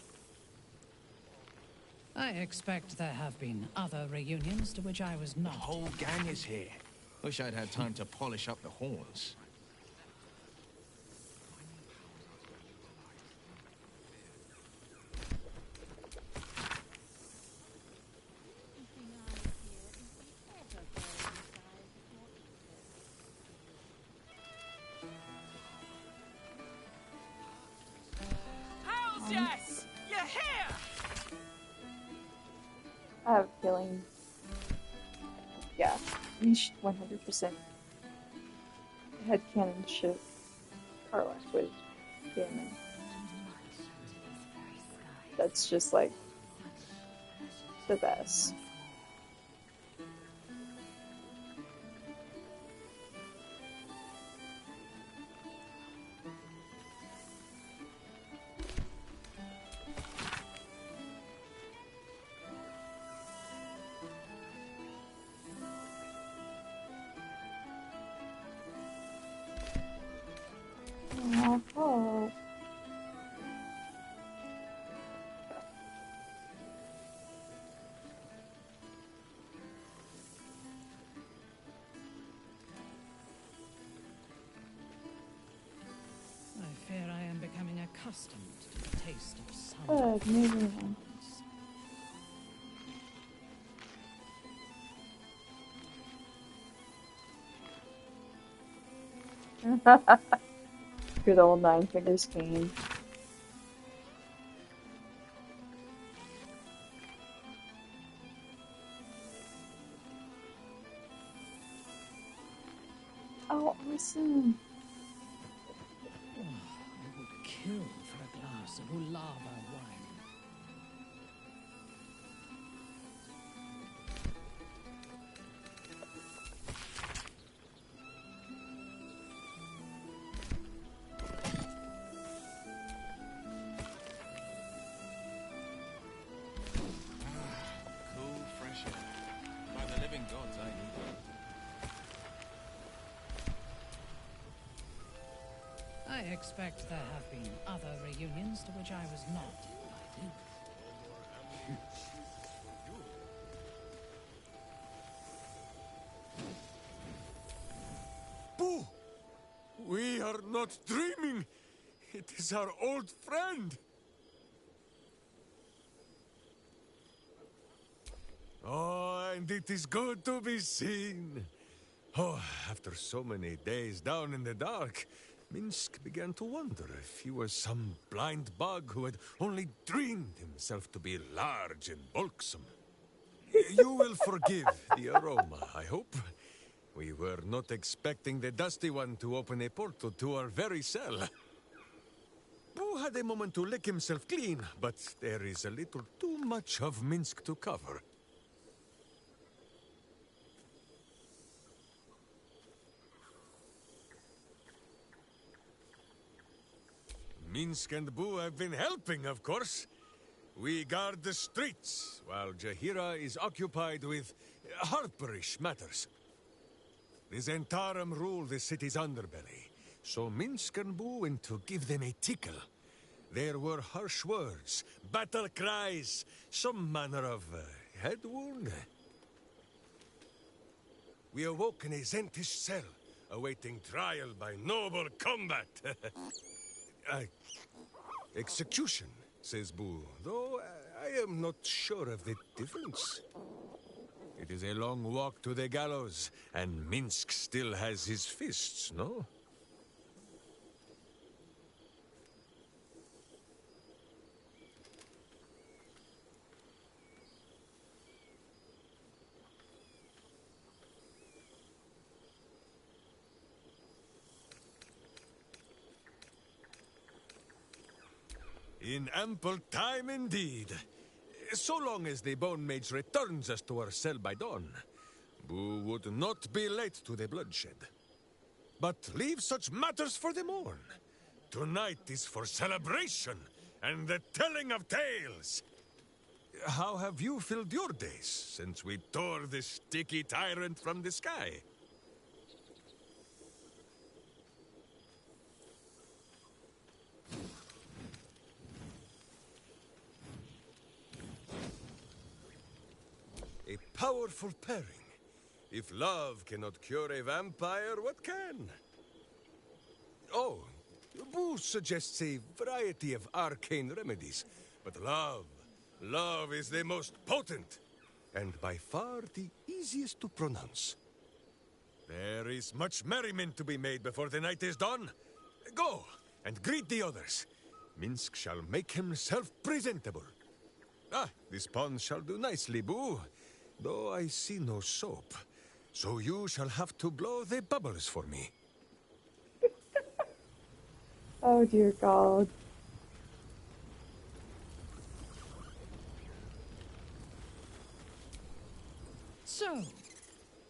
I expect there have been other reunions to which I was not. The whole gang is here. Wish I'd had time to polish up the horns. Yes! You're here! I have a feeling. Yeah, we should 100% headcanon shit. Karlach would be in there. That's just like the best. Oh. I fear I am becoming accustomed to the taste of some. Good, moving on. Good old Nine Fingers Cane. Oh, awesome. Oh, I would kill for a glass of Ulava wine. Cool, fresh air. By the living gods, I need it. I I expect there have been other reunions to which I was not invited. Boo! We are not dreaming! It is our old friend! Oh, and it is good to be seen. Oh, after so many days down in the dark, Minsk began to wonder if he was some blind bug who had only dreamed himself to be large and bulksome. You will forgive the aroma, I hope. We were not expecting the Dusty One to open a portal to our very cell. Boo had a moment to lick himself clean, but there is a little too much of Minsk to cover. Minsk and Boo have been helping, of course. We guard the streets, while Jaheira is occupied with harperish matters. The Zentarum rule the city's underbelly, so Minsk and Boo went to give them a tickle. There were harsh words, battle cries, some manner of head wound. We awoke in a Zentish cell, awaiting trial by noble combat. Execution, says Boo, though I am not sure of the difference. It is a long walk to the gallows, and Minsk still has his fists, no? In ample time indeed. So long as the Bone Mage returns us to our cell by dawn, Boo would not be late to the bloodshed. But leave such matters for the morn. Tonight is for celebration and the telling of tales. How have you filled your days since we tore the sticky tyrant from the sky? A powerful pairing. If love cannot cure a vampire, what can? Oh, Boo suggests a variety of arcane remedies, but love is the most potent, and by far the easiest to pronounce. There is much merriment to be made before the night is done. Go, and greet the others. Minsk shall make himself presentable. Ah, this pond shall do nicely, Boo. Though I see no soap, so you shall have to blow the bubbles for me. Oh dear God. So,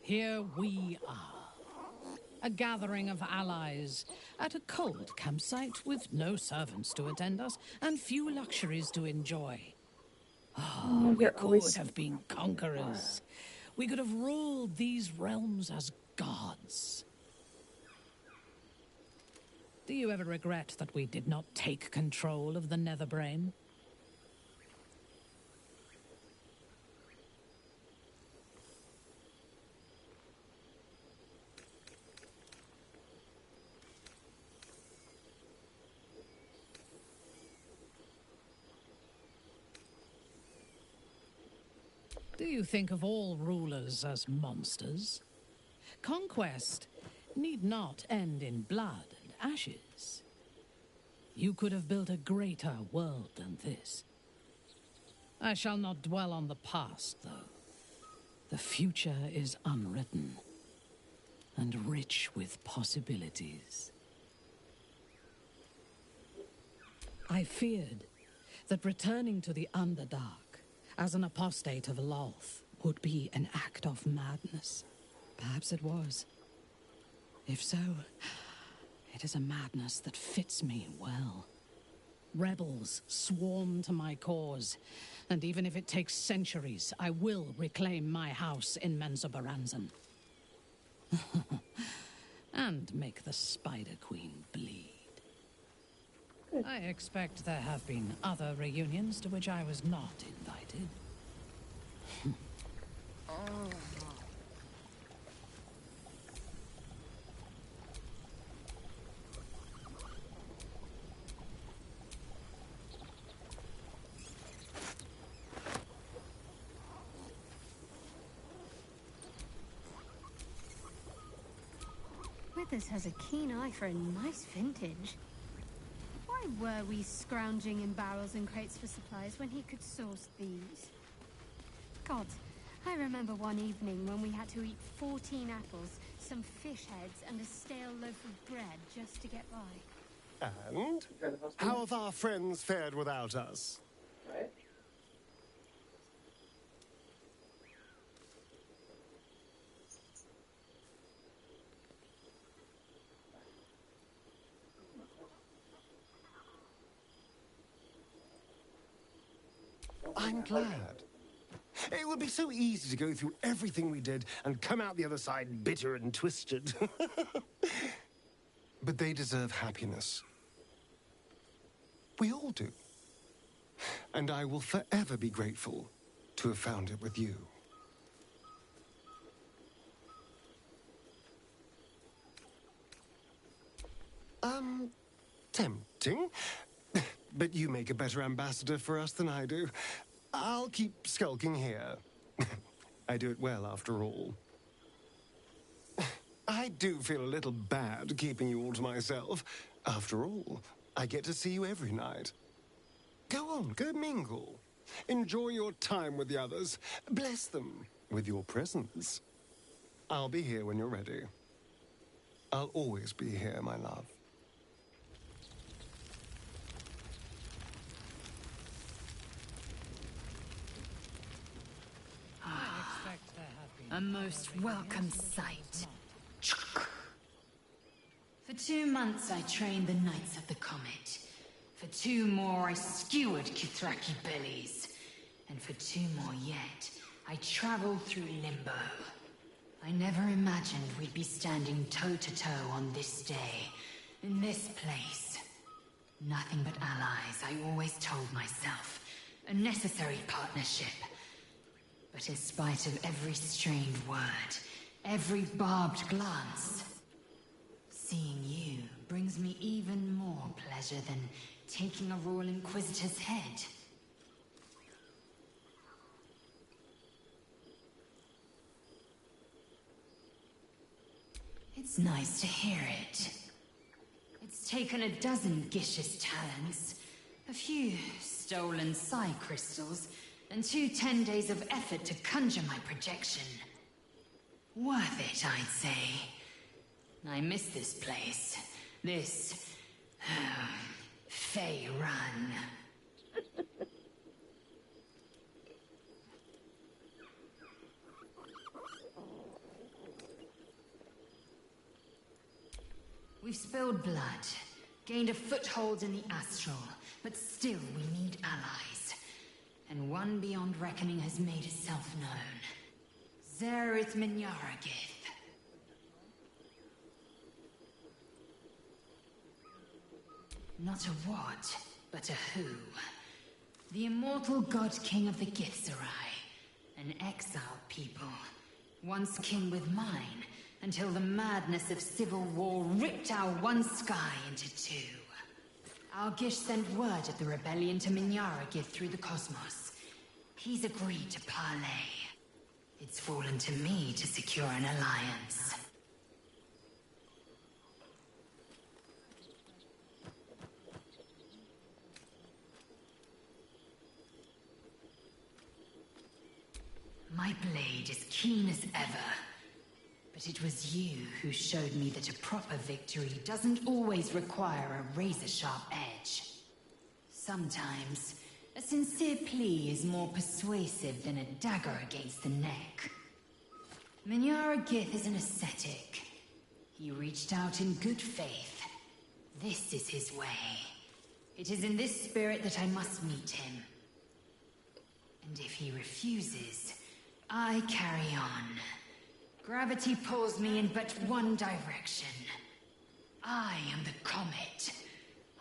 here we are. A gathering of allies at a cold campsite with no servants to attend us and few luxuries to enjoy. Oh, we could have been conquerors. We could have ruled these realms as gods. Do you ever regret that we did not take control of the Netherbrain? Do you think of all rulers as monsters? Conquest need not end in blood and ashes. You could have built a greater world than this. I shall not dwell on the past, though. The future is unwritten and rich with possibilities. I feared that returning to the Underdark as an apostate of Lolth would be an act of madness. Perhaps it was. If so, it is a madness that fits me well. Rebels swarm to my cause, and even if it takes centuries, I will reclaim my house in Menzoberranzan. And make the Spider Queen bleed. I expect there have been other reunions to which I was not invited. Withers has a keen eye for a nice vintage. Why were we scrounging in barrels and crates for supplies when he could source these? God, I remember one evening when we had to eat 14 apples, some fish heads, and a stale loaf of bread just to get by. And how have our friends fared without us? Right? I'm glad. It would be so easy to go through everything we did and come out the other side bitter and twisted. But they deserve happiness. We all do. And I will forever be grateful to have found it with you. Tempting. But you make a better ambassador for us than I do. I'll keep skulking here. I do it well, after all. I do feel a little bad keeping you all to myself. After all, I get to see you every night. Go on, go mingle. Enjoy your time with the others. Bless them with your presence. I'll be here when you're ready. I'll always be here, my love. A most welcome sight. For 2 months I trained the Knights of the Comet. For 2 more I skewered Kithraki bellies. And for 2 more yet, I traveled through Limbo. I never imagined we'd be standing toe-to-toe on this day, in this place. Nothing but allies, I always told myself. A necessary partnership. But in spite of every strained word, every barbed glance, seeing you brings me even more pleasure than taking a Royal Inquisitor's head. It's nice to hear it. It's taken a dozen Gish's talents, a few stolen psi crystals, and 2 10 days of effort to conjure my projection. Worth it, I'd say. I miss this place. This... Fey Run. We've spilled blood, gained a foothold in the astral, but still we need allies. And one beyond reckoning has made itself known. Zerith Minyaragith. Not a what, but a who. The immortal god king of the Githzerai. An exiled people. Once king with mine, until the madness of civil war ripped our one sky into 2. Our Gish sent word of the rebellion to Minyaragith through the cosmos. He's agreed to parley. It's fallen to me to secure an alliance. My blade is keen as ever. But it was you who showed me that a proper victory doesn't always require a razor-sharp edge. Sometimes, a sincere plea is more persuasive than a dagger against the neck. Minyaragith is an ascetic. He reached out in good faith. This is his way. It is in this spirit that I must meet him. And if he refuses, I carry on. Gravity pulls me in but one direction. I am the comet.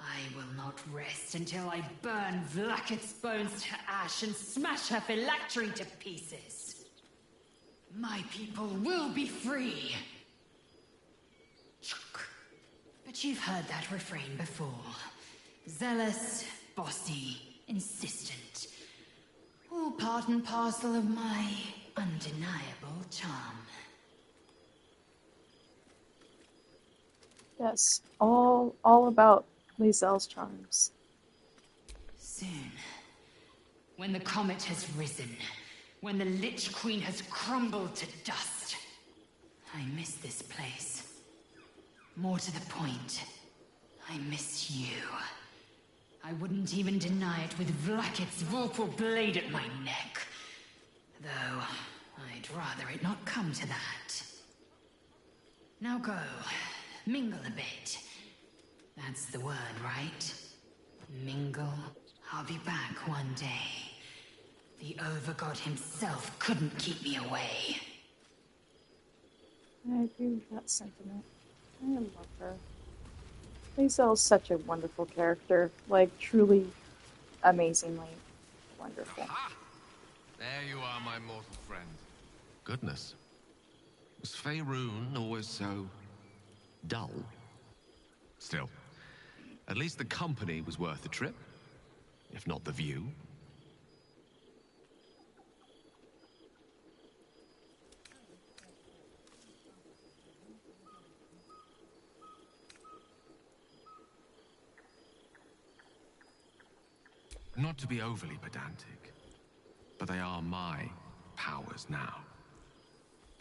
I will not rest until I burn Vlaakith's bones to ash and smash her phylactery to pieces. My people will be free. But you've heard that refrain before. Zealous, bossy, insistent. All part and parcel of my undeniable charm. Yes, all about Lizelle's charms. Soon, when the comet has risen, when the Lich Queen has crumbled to dust, I miss this place. More to the point, I miss you. I wouldn't even deny it with Vlaakith's vorpal blade at my neck. Though, I'd rather it not come to that. Now go, mingle a bit. That's the word, right? Mingle. I'll be back one day. The Overgod himself couldn't keep me away. I agree with that sentiment. I love her. Lizelle's such a wonderful character. Like, truly, amazingly wonderful. Aha! There you are, my mortal friend. Goodness. Was Faerun always so dull? Still, at least the company was worth the trip, if not the view. Not to be overly pedantic, but they are my powers now.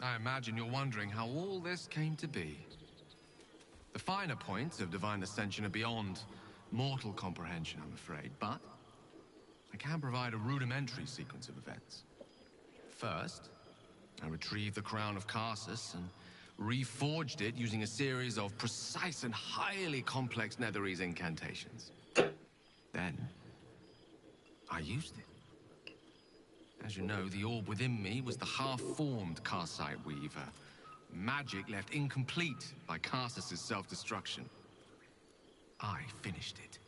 I imagine you're wondering how all this came to be. The finer points of divine ascension are beyond mortal comprehension, I'm afraid, but I can provide a rudimentary sequence of events. First, I retrieved the crown of Karsus and reforged it using a series of precise and highly complex Netherese incantations. Then, I used it. As you know, the orb within me was the half-formed Karsite Weaver. Magic left incomplete by Karsus' self-destruction. I finished it.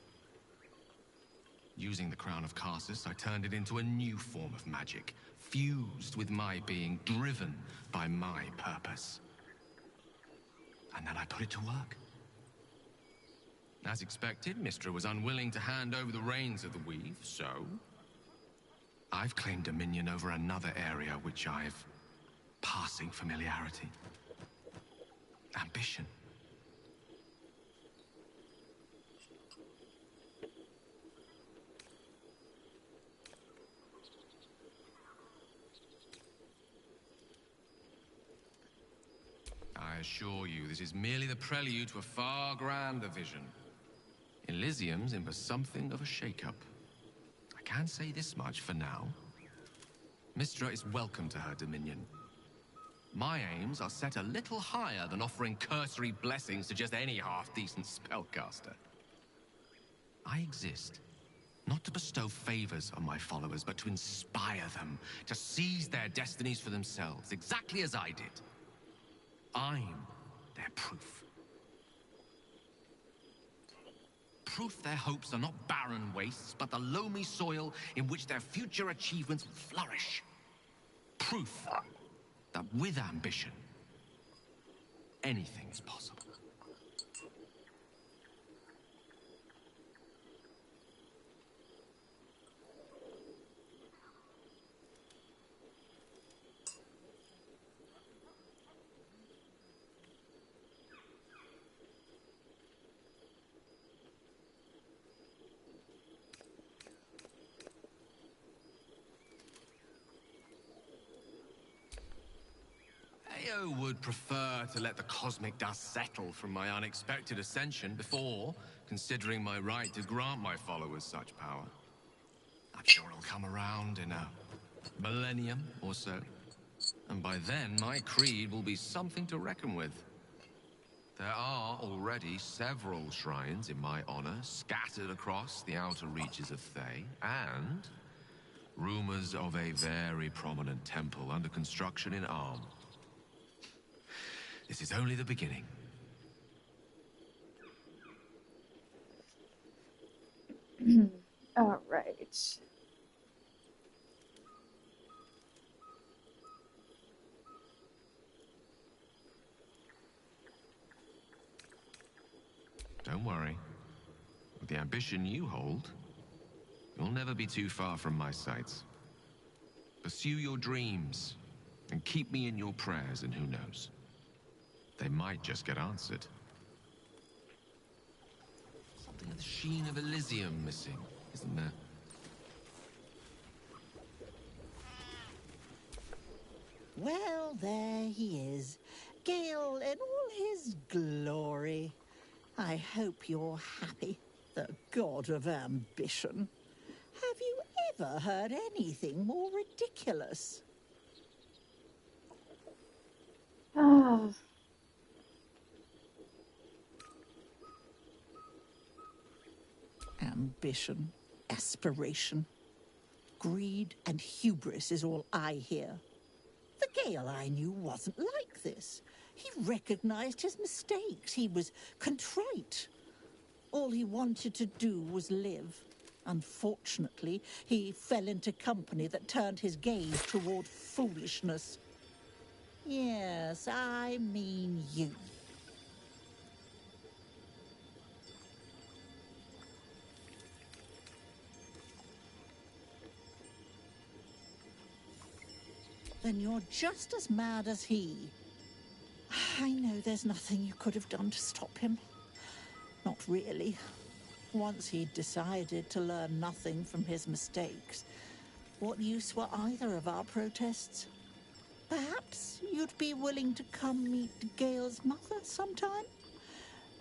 Using the Crown of Karsus, I turned it into a new form of magic, fused with my being, driven by my purpose. And then I put it to work. As expected, Mystra was unwilling to hand over the reins of the Weave, so I've claimed dominion over another area which I've passing familiarity. Ambition. I assure you, this is merely the prelude to a far grander vision. Elysium's in for something of a shake-up. I can say this much for now. Mystra is welcome to her dominion. My aims are set a little higher than offering cursory blessings to just any half-decent spellcaster. I exist, not to bestow favors on my followers, but to inspire them to seize their destinies for themselves, exactly as I did. I'm their proof. Proof their hopes are not barren wastes, but the loamy soil in which their future achievements will flourish. Proof that with ambition, anything is possible. Theo would prefer to let the cosmic dust settle from my unexpected ascension before considering my right to grant my followers such power. I'm sure it'll come around in a millennium or so, and by then my creed will be something to reckon with. There are already several shrines in my honor scattered across the outer reaches of Thay, and rumors of a very prominent temple under construction in Arm. This is only the beginning. All right. Don't worry. With the ambition you hold, you'll never be too far from my sights. Pursue your dreams, and keep me in your prayers, and who knows? They might just get answered. Something of the sheen of Elysium missing, isn't there? Well, there he is. Gale in all his glory. I hope you're happy, the god of ambition. Have you ever heard anything more ridiculous? Ah. Ambition, aspiration, greed and hubris is all I hear. The Gale I knew wasn't like this. He recognized his mistakes. He was contrite. All he wanted to do was live. Unfortunately, he fell into company that turned his gaze toward foolishness. Yes, I mean you. Then you're just as mad as he. I know there's nothing you could have done to stop him. Not really. Once he'd decided to learn nothing from his mistakes, what use were either of our protests? Perhaps you'd be willing to come meet Gale's mother sometime?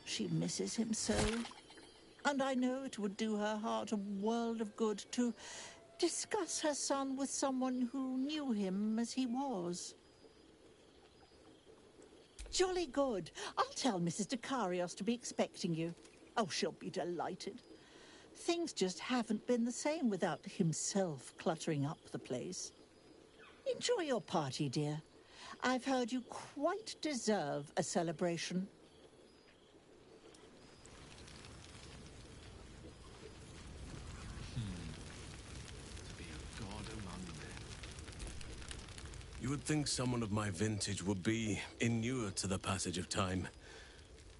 She misses him so. And I know it would do her heart a world of good to discuss her son with someone who knew him as he was. Jolly good. I'll tell Mrs. Dekarios to be expecting you. Oh, she'll be delighted. Things just haven't been the same without himself cluttering up the place. Enjoy your party, dear. I've heard you quite deserve a celebration. You would think someone of my vintage would be inured to the passage of time.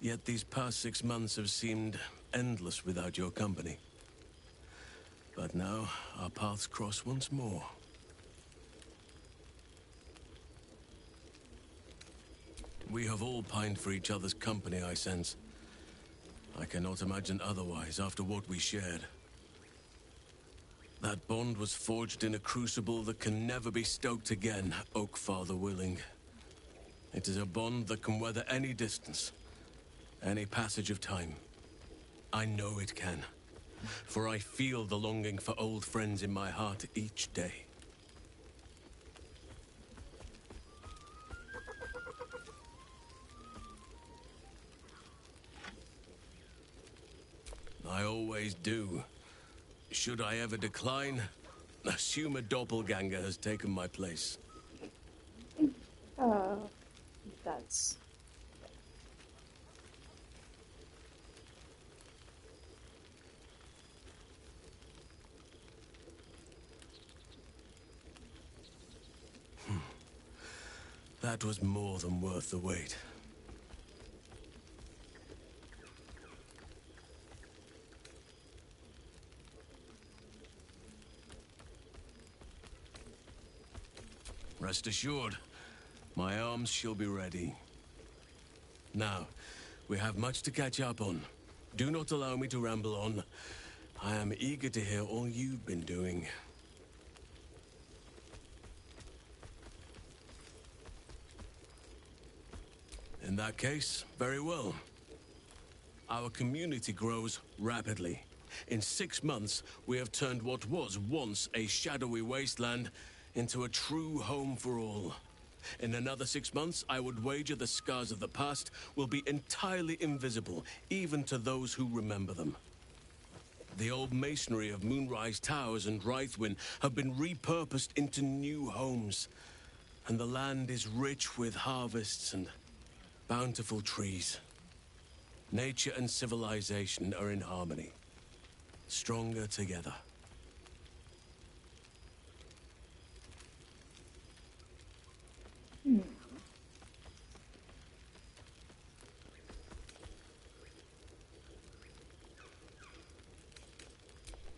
Yet these past 6 months have seemed endless without your company. But now, our paths cross once more. We have all pined for each other's company, I sense. I cannot imagine otherwise after what we shared. That bond was forged in a crucible that can never be stoked again, Oak Father willing. It is a bond that can weather any distance, any passage of time. I know it can, for I feel the longing for old friends in my heart each day. I always do. Should I ever decline, assume a doppelganger has taken my place. Oh, that's... That was more than worth the wait. Rest assured, my arms shall be ready. Now, we have much to catch up on. Do not allow me to ramble on. I am eager to hear all you've been doing. In that case, very well. Our community grows rapidly. In 6 months, we have turned what was once a shadowy wasteland into a true home for all. In another 6 months, I would wager the scars of the past will be entirely invisible, even to those who remember them. The old masonry of Moonrise Towers and Rythwin have been repurposed into new homes, and the land is rich with harvests and bountiful trees. Nature and civilization are in harmony. stronger together.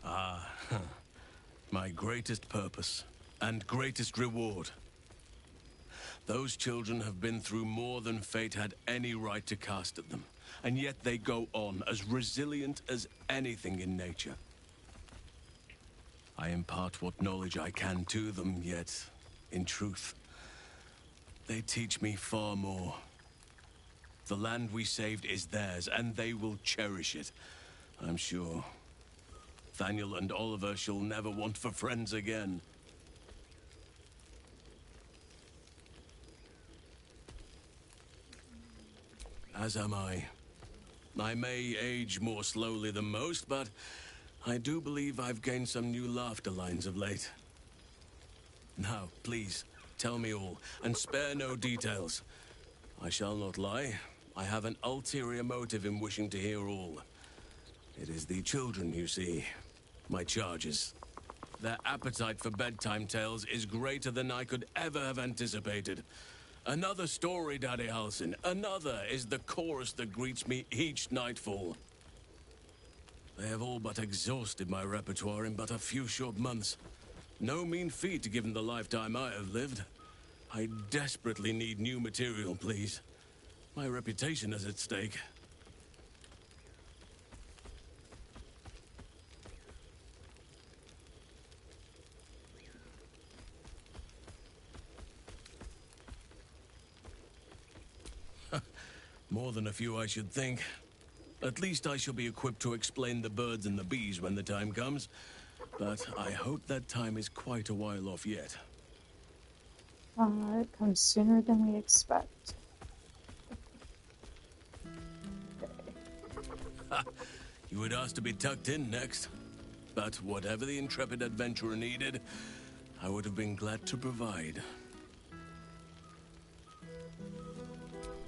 Ah, my greatest purpose and greatest reward. Those children have been through more than fate had any right to cast at them, and yet they go on as resilient as anything in nature. I impart what knowledge I can to them, yet, in truth, they teach me far more. The land we saved is theirs, and they will cherish it, I'm sure. Thaniel and Oliver shall never want for friends again. As am I. I may age more slowly than most, but I do believe I've gained some new laughter lines of late. Now, please, tell me all, and spare no details. I shall not lie. I have an ulterior motive in wishing to hear all. It is the children, you see. My charges. Their appetite for bedtime tales is greater than I could ever have anticipated. Another story, Daddy Halsin. Another is the chorus that greets me each nightfall. They have all but exhausted my repertoire in but a few short months. No mean feat given the lifetime I have lived. I desperately need new material, please. My reputation is at stake. More than a few, I should think. At least I shall be equipped to explain the birds and the bees when the time comes. But I hope that time is quite a while off yet. It comes sooner than we expect. You would ask to be tucked in next. But whatever the intrepid adventurer needed, I would have been glad to provide.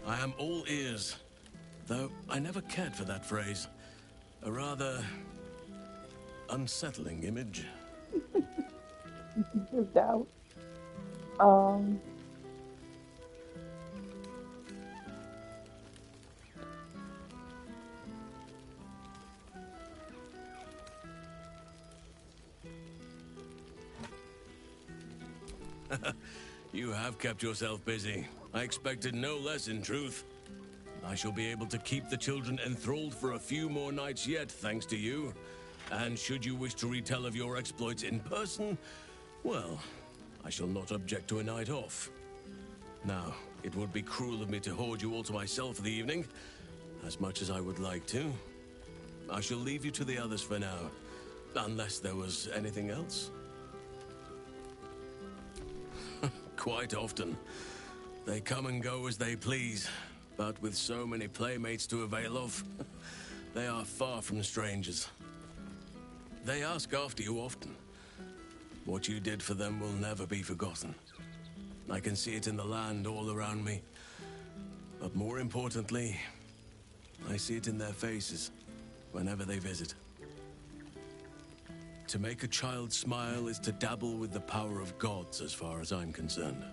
I am all ears, though I never cared for that phrase. A rather unsettling image. No doubt. You have kept yourself busy. I expected no less, in truth. I shall be able to keep the children enthralled for a few more nights yet, thanks to you. And should you wish to retell of your exploits in person, well, I shall not object to a night off. Now, it would be cruel of me to hoard you all to myself for the evening, as much as I would like to. I shall leave you to the others for now, unless there was anything else. Quite often. They come and go as they please, but with so many playmates to avail of, they are far from strangers. They ask after you often. What you did for them will never be forgotten. I can see it in the land all around me. But more importantly, I see it in their faces whenever they visit. To make a child smile is to dabble with the power of gods, as far as I'm concerned.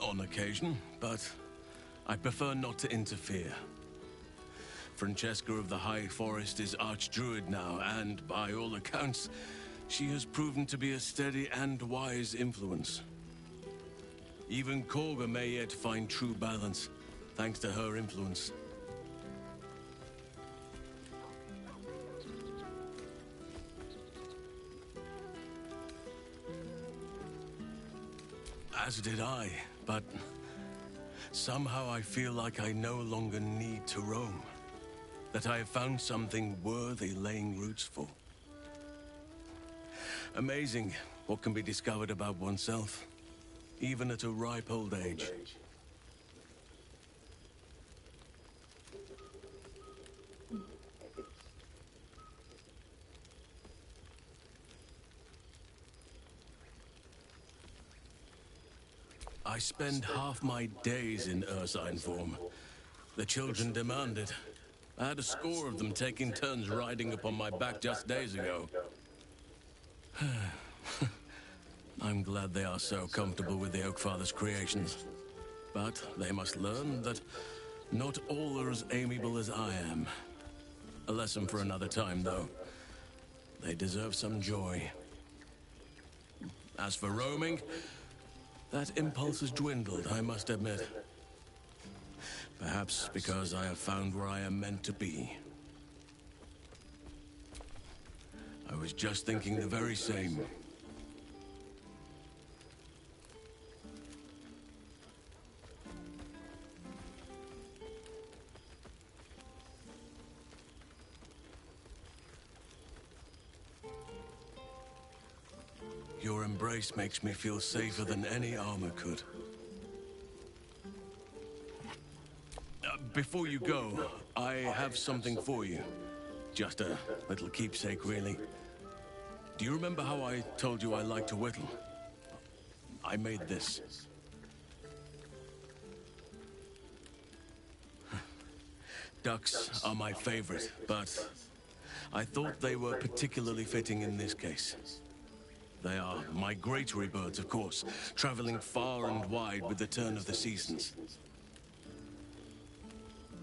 On occasion, but I prefer not to interfere. Francesca of the High Forest is Archdruid now, and by all accounts, she has proven to be a steady and wise influence. Even Korga may yet find true balance, thanks to her influence. As did I, but somehow I feel like I no longer need to roam. That I have found something worthy laying roots for. Amazing what can be discovered about oneself, even at a ripe old age. I spend half my days in ursine form. The children demand it. I had a score of them taking turns riding upon my back just days ago. I'm glad they are so comfortable with the Oakfather's creations. But they must learn that not all are as amiable as I am. A lesson for another time, though. They deserve some joy. As for roaming, that impulse has dwindled, I must admit. Perhaps because I have found where I am meant to be. I was just thinking the very same. Your embrace makes me feel safer than any armor could. Before you go, I have something for you. Just a little keepsake, really. Do you remember how I told you I like to whittle? I made this. Ducks are my favorite, but I thought they were particularly fitting in this case. They are migratory birds, of course, traveling far and wide with the turn of the seasons.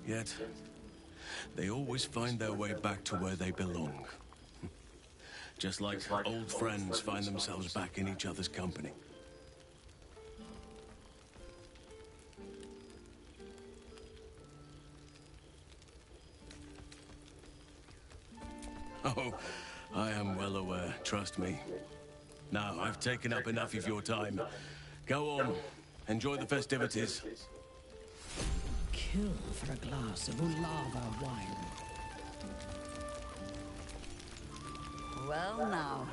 Yet, they always find their way back to where they belong. Just like old friends find themselves back in each other's company. Oh, I am well aware, trust me. Now, I've taken up enough of your time. Go on, enjoy the festivities. Kill for a glass of Ulava wine. Well now,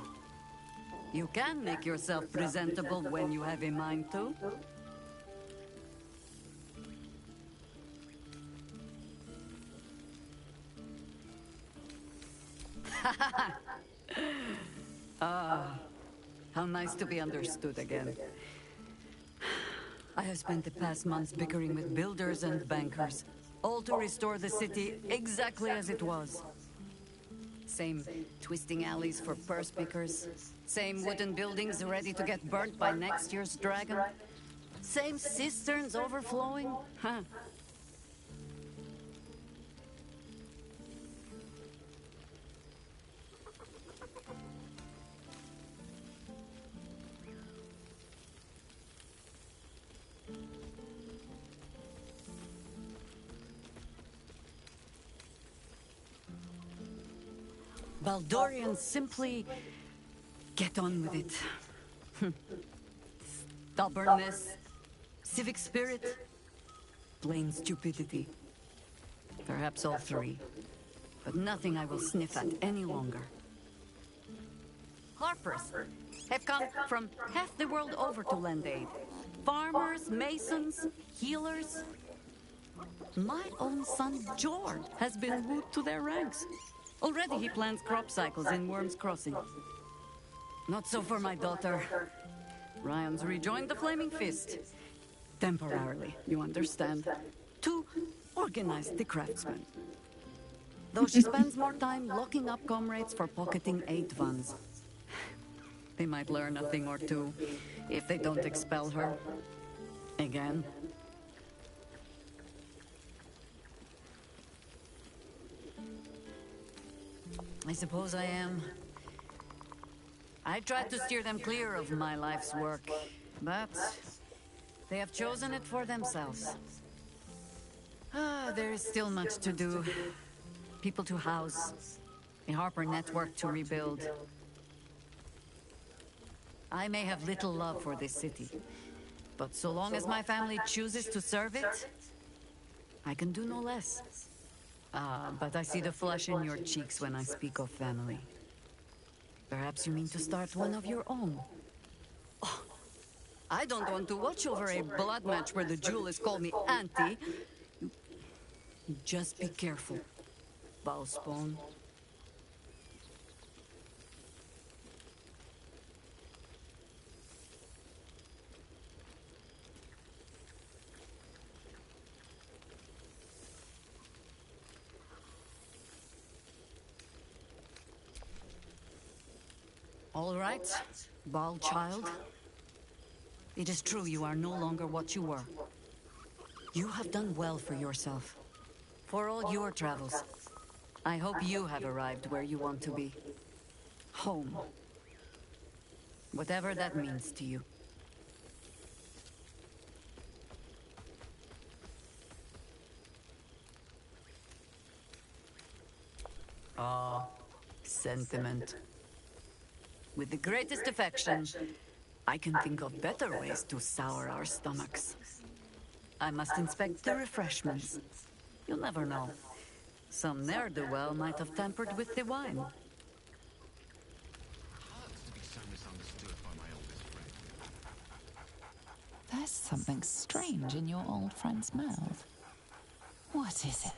you can make yourself presentable when you have a mind to. Ah, how nice to be understood again. I have spent the past months bickering with builders and bankers, all to restore the city exactly as it was. Same twisting alleys for purse pickers, same wooden buildings ready to get burnt by next year's dragon, same cisterns overflowing, huh? Baldurians simply get on with it. Stubbornness, civic spirit, plain stupidity. Perhaps all three, but nothing I will sniff at any longer. Harpers have come from half the world over to lend aid. Farmers, masons, healers. My own son, George, has been wooed to their ranks. Already he plans crop cycles in Worm's Crossing. Not so for my daughter. Ryan's rejoined the Flaming Fist. Temporarily, you understand. To organize the craftsmen. Though she spends more time locking up comrades for pocketing 8 vans. They might learn a thing or two if they don't expel her. Again. I suppose I am. I tried to steer them clear of my life's work, but they have chosen it for themselves. There is still much to do. People to house, a Harper network to rebuild. I may have little love for this city, but so long as my family chooses to serve it, I can do no less. But I see the flush in your cheeks when I speak of family. Perhaps you mean to start one of your own. Oh, I don't want to watch over a blood match where the jewelers call me auntie. Just be careful, Bowspawn. All right, bald child. It is true you are no longer what you were. You have done well for yourself. For all your travels. I hope you have arrived where you want to be. Home. Whatever that means to you. Ah, sentiment. With the greatest affection, I can think of better ways to sour our stomachs. I must inspect the refreshments. You'll never know. Some ne'er-do-well might have tampered with the wine. Hurts to be so misunderstood by my oldest friend. There's something strange in your old friend's mouth. What is it?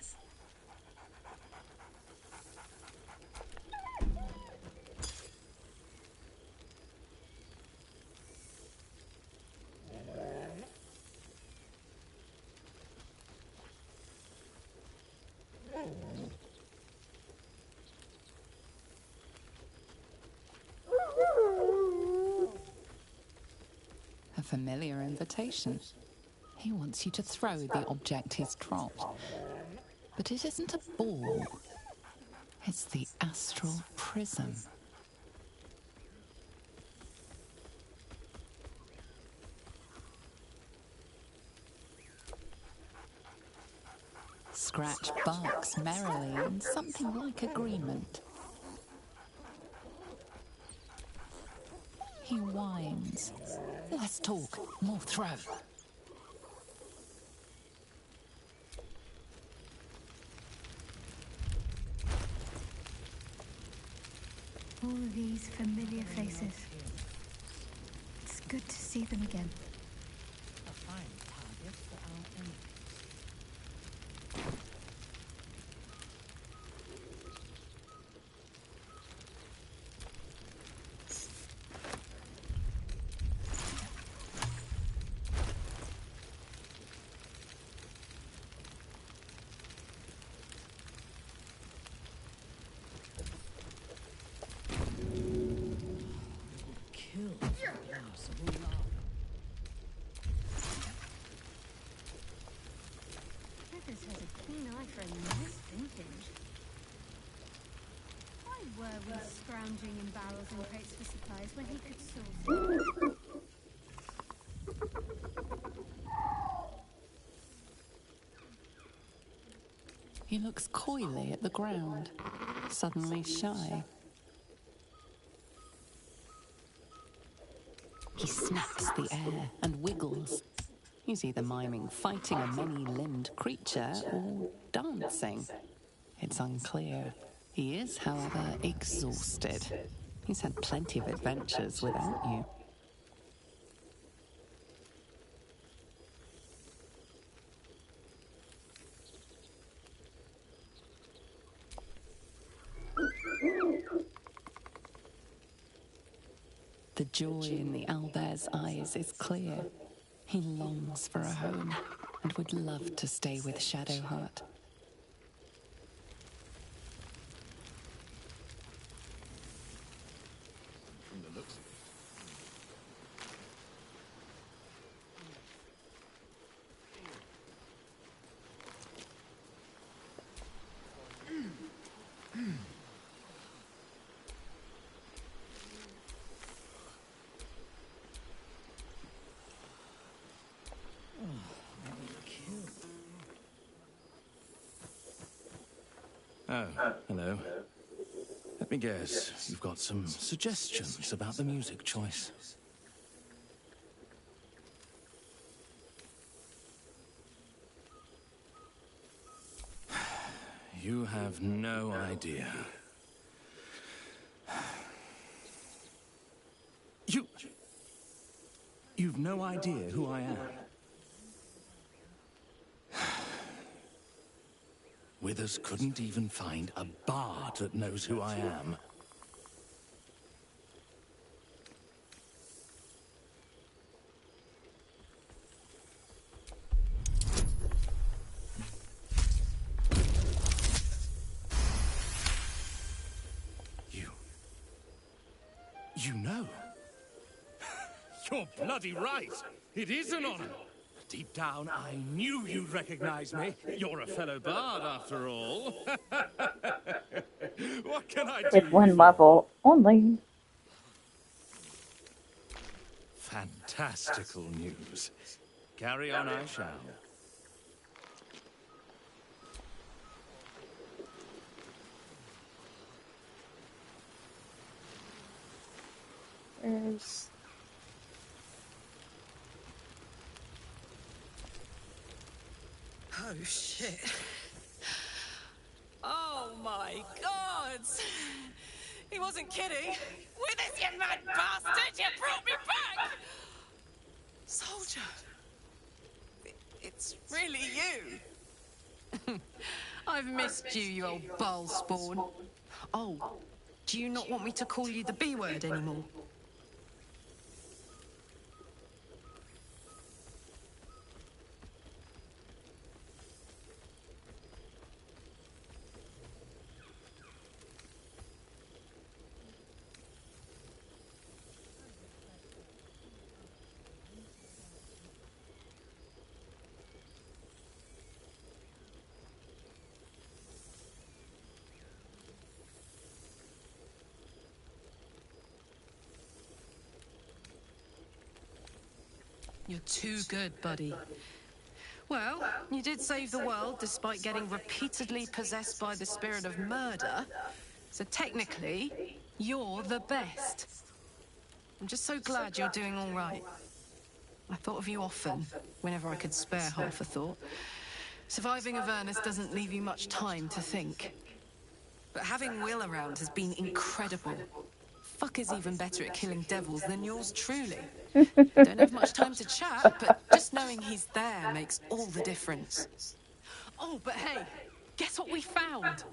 A familiar invitation. He wants you to throw the object he's dropped. But it isn't a ball. It's the astral prism. Scratch barks merrily in something like agreement. He whines. Less talk, more throw. All of these familiar faces. It's good to see them again. A fine target for our enemy. Heathers has a keen eye for a nice vintage. Why were we scrounging in barrels and crates for supplies when he could source it? He looks coyly at the ground, suddenly shy. He snaps the air and wiggles. He's either miming fighting a many-limbed creature or dancing. It's unclear. He is, however, exhausted. He's had plenty of adventures without you. The joy in the owlbear's eyes is clear. He longs for a home and would love to stay with Shadowheart. From the looks of it. Oh, hello. Let me guess, you've got some suggestions about the music choice. You have no idea. You've no idea who I am. Withers couldn't even find a bard that knows who I am. You know? You're bloody right. It is an honor. Deep down, I knew you'd recognize me. You're a fellow bard, after all. What can I do? With one level only. Fantastical news. Carry on, I shall. There's... Oh, shit. Oh, my God. He wasn't kidding. With this, you mad bastard! You brought me back! Soldier. It's really you. I've missed you, you old ball spawn. Oh, do you not want me to call you the B word anymore? You're too good, buddy. Well, you did save the world despite getting repeatedly possessed by the spirit of murder. So technically, you're the best. I'm just so glad you're doing all right. I thought of you often, whenever I could spare half a thought. Surviving Avernus doesn't leave you much time to think. But having Will around has been incredible. Fucker's even better at killing devils than yours truly. Don't have much time to chat, but just knowing he's there makes all the difference. Oh, but hey, guess what we found?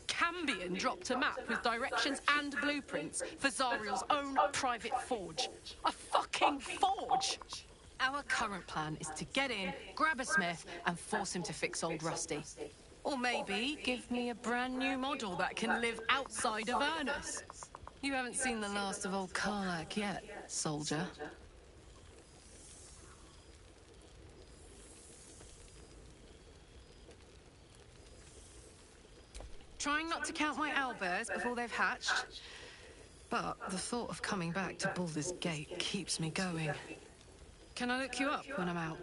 Cambion dropped a map with directions and blueprints for Zariel's own private forge. A fucking forge! Our current plan is to get in, grab a smith, and force him to fix old Rusty. Or maybe give me a brand new model that can live outside of Avernus. You haven't seen the last of old Karlach yet, soldier. Trying not to count my owlbears before they've hatched. But the thought of coming back to Baldur's Gate keeps me going. Can I look you up when I'm out?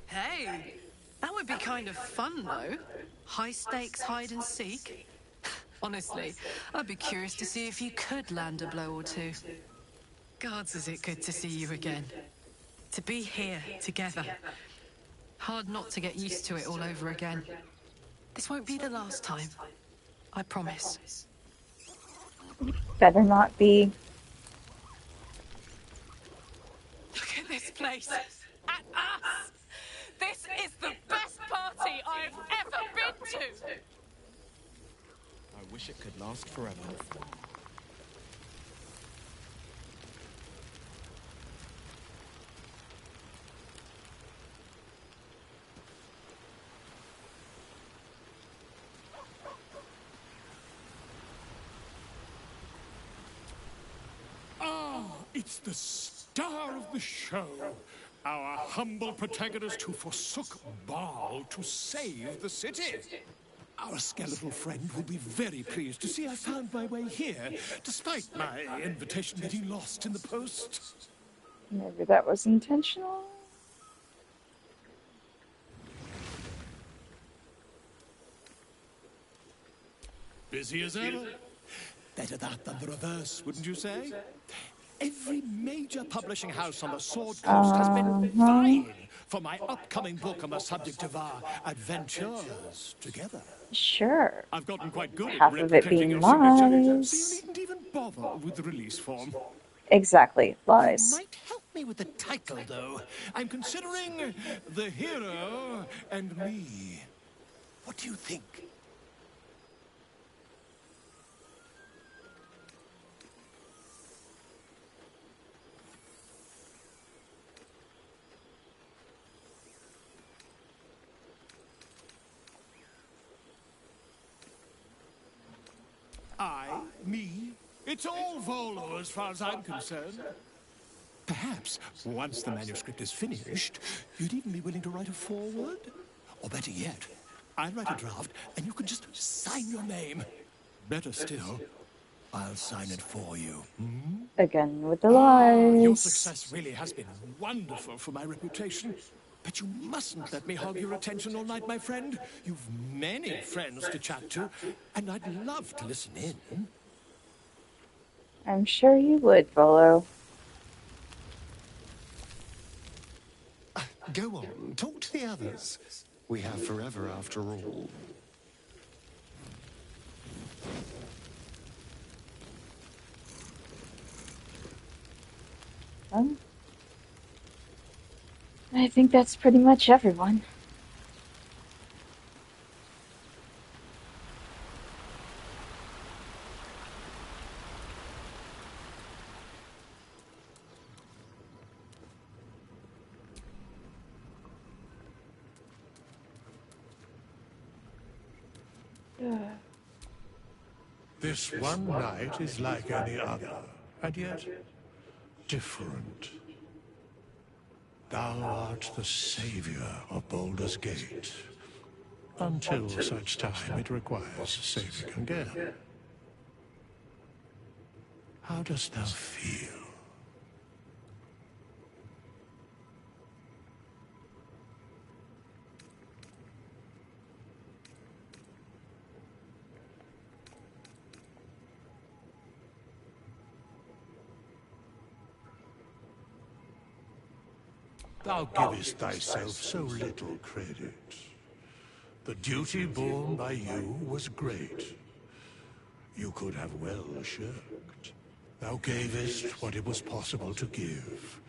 Hey! That would be kind of fun, though. High-stakes hide and seek. Honestly, I'd be curious to see if you could land a blow or two. Gods, is it good to see you again. To be here, together. Hard not to get used to it all over again. This won't be the last time. I promise. Better not be. Look at this place. At us! This is the best party I've ever been to! I wish it could last forever. It's the star of the show. Our humble protagonist who forsook Baal to save the city. Our skeletal friend will be very pleased to see I found my way here, despite my invitation getting lost in the post. Maybe that was intentional? Busy as ever. Better that than the reverse, wouldn't you say? Every major publishing house on the Sword Coast has been vying for my upcoming book on the subject of our adventures together. Sure. I've gotten quite good Half at of it replicating being your signature, lies. so you needn't even bother with the release form. Exactly, lies. You might help me with the title, though. I'm considering The Hero and Me. What do you think? It's all Volo as far as I'm concerned. Perhaps, once the manuscript is finished, you'd even be willing to write a foreword? Or better yet, I'll write a draft and you can just sign your name. Better still, I'll sign it for you. Hmm? Again with the Your lies. success really has been wonderful for my reputation. But you mustn't let me hog your attention all night, my friend. You've many friends to chat to, and I'd love to listen in. I'm sure you would, Volo. Go on, talk to the others. We have forever after all. I think that's pretty much everyone. This one night is like any other, and yet different. Thou art the savior of Baldur's Gate, until such time it requires saving again. How dost thou feel? Thou givest thyself so little credit. The duty borne by you was great. You could have well shirked. Thou gavest what it was possible to give.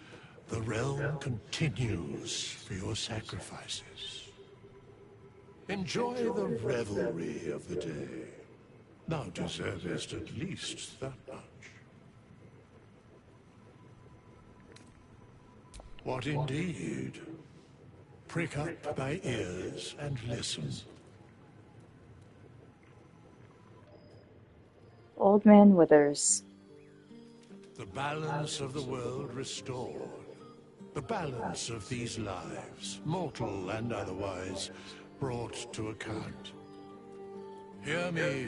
The realm continues for your sacrifices. Enjoy the revelry of the day. Thou deservest at least that much. What indeed? Prick up thy ears and listen. Old Man Withers. The balance of the world restored. The balance of these lives, mortal and otherwise, brought to account. Hear me,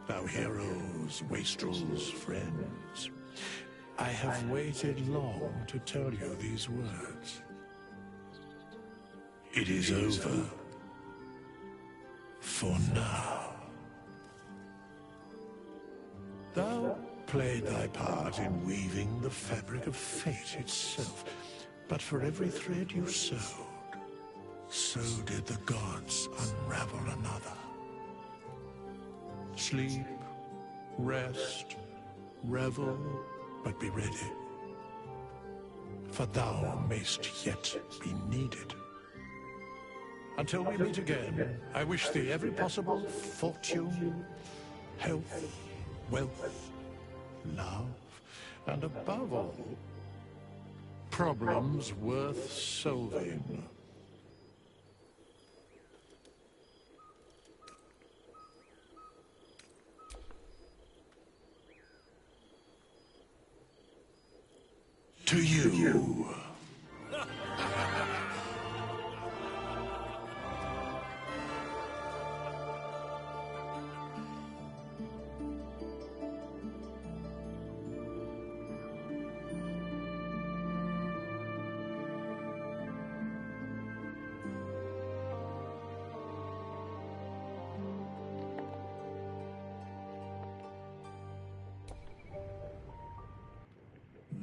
thou heroes, wastrels, friends. I have waited long to tell you these words. It is over. For now. Thou played thy part in weaving the fabric of fate itself, but for every thread you sewed, so did the gods unravel another. Sleep, rest, revel, but be ready, for thou mayst yet be needed. Until we meet again, I wish thee every possible fortune, health, wealth, love, and above all, problems worth solving. To you.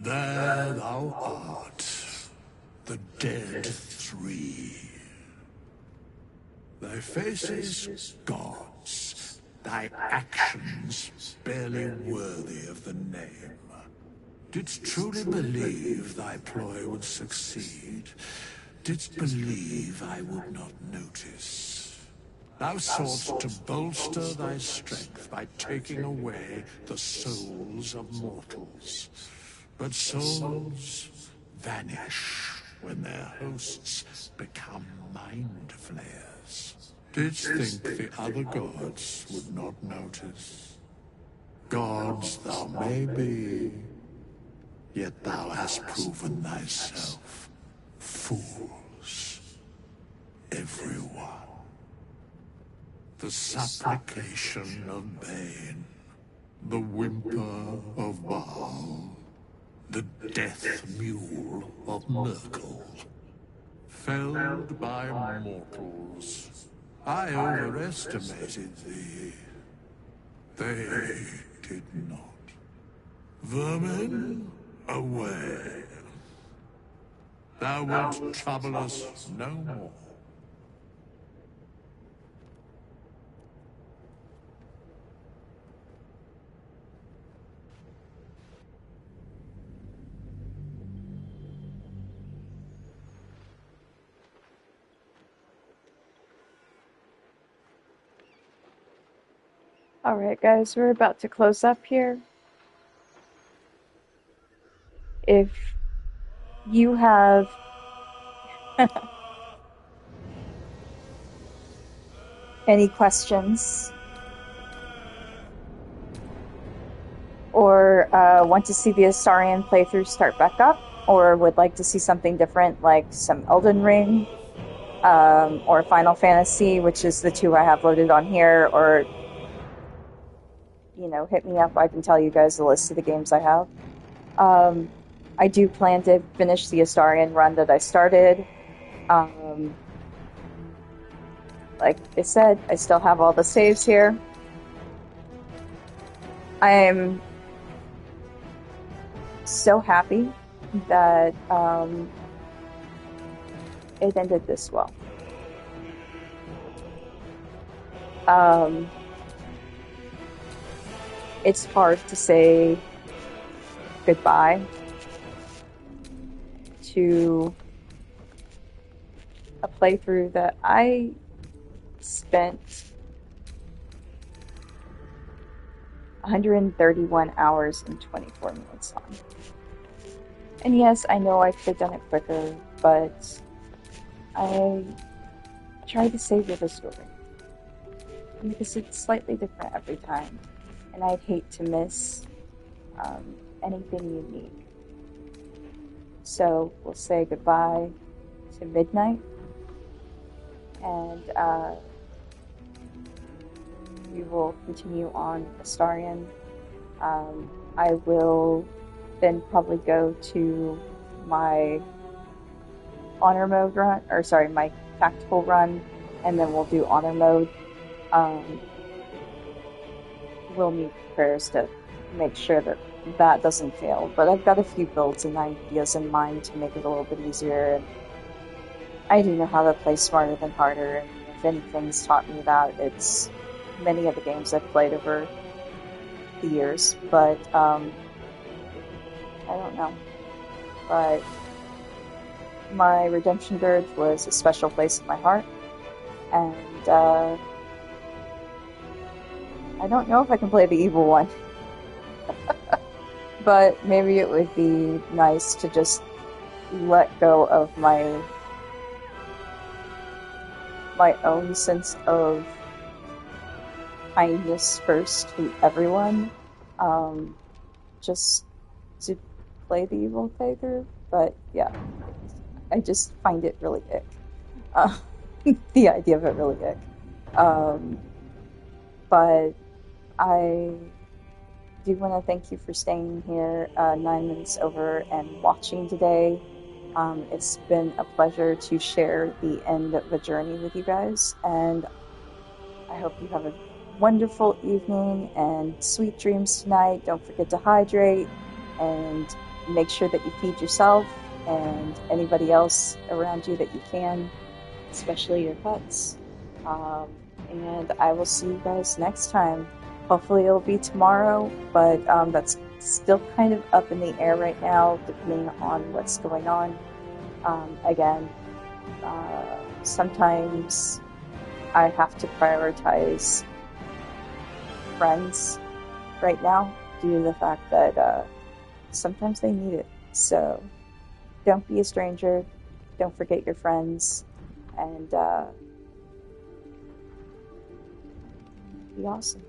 There thou art, the dead three. Thy faces, gods, thy actions barely worthy of the name. Didst truly believe thy ploy would succeed? Didst believe I would not notice? Thou soughtst to bolster thy strength by taking away the souls of mortals. But souls vanish when their hosts become mind flayers. Didst think the other gods would not notice? Gods thou may be, yet thou hast proven thyself fools, everyone. The supplication of Bane, the whimper of Baal, the death mule of Merkel. Felled by mortals, I overestimated thee. They did not. Vermin, away. Thou wilt trouble us no more. Alright guys, we're about to close up here. If you have any questions or want to see the Astarion playthrough start back up, or would like to see something different like some Elden Ring or Final Fantasy, which is the two I have loaded on here, or hit me up. I can tell you guys the list of the games I have. I do plan to finish the Astarion run that I started. Like I said, I still have all the saves here. I'm so happy that it ended this well. It's hard to say goodbye to a playthrough that I spent 131 hours and 24 minutes on. And yes, I know I could have done it quicker, but I tried to savor the story. Because it's slightly different every time. And I'd hate to miss anything unique. So we'll say goodbye to Midnight. And we will continue on Astarion. I will then probably go to my honor mode run, or sorry, my tactical run, and then we'll do honor mode. We'll need prayers to make sure that that doesn't fail, but I've got a few builds and ideas in mind to make it a little bit easier, and I do know how to play smarter than harder, and if anything's taught me that, it's many of the games I've played over the years, but I don't know. But my Redemption Dirge was a special place in my heart, and I don't know if I can play the evil one. But maybe it would be nice to just let go of my own sense of kindness first to everyone, just to play the evil playthrough. But yeah, I just find it really ick. The idea of it really ick. But I do want to thank you for staying here 9 minutes over and watching today. It's been a pleasure to share the end of the journey with you guys, and I hope you have a wonderful evening and sweet dreams tonight. Don't forget to hydrate and make sure that you feed yourself and anybody else around you that you can, especially your pets. And I will see you guys next time. Hopefully it'll be tomorrow, but that's still kind of up in the air right now, depending on what's going on. Again, sometimes I have to prioritize friends right now due to the fact that sometimes they need it. So don't be a stranger, don't forget your friends, and be awesome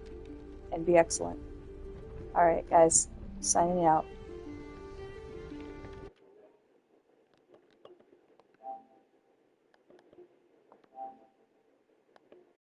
and be excellent. Alright, guys. Signing out.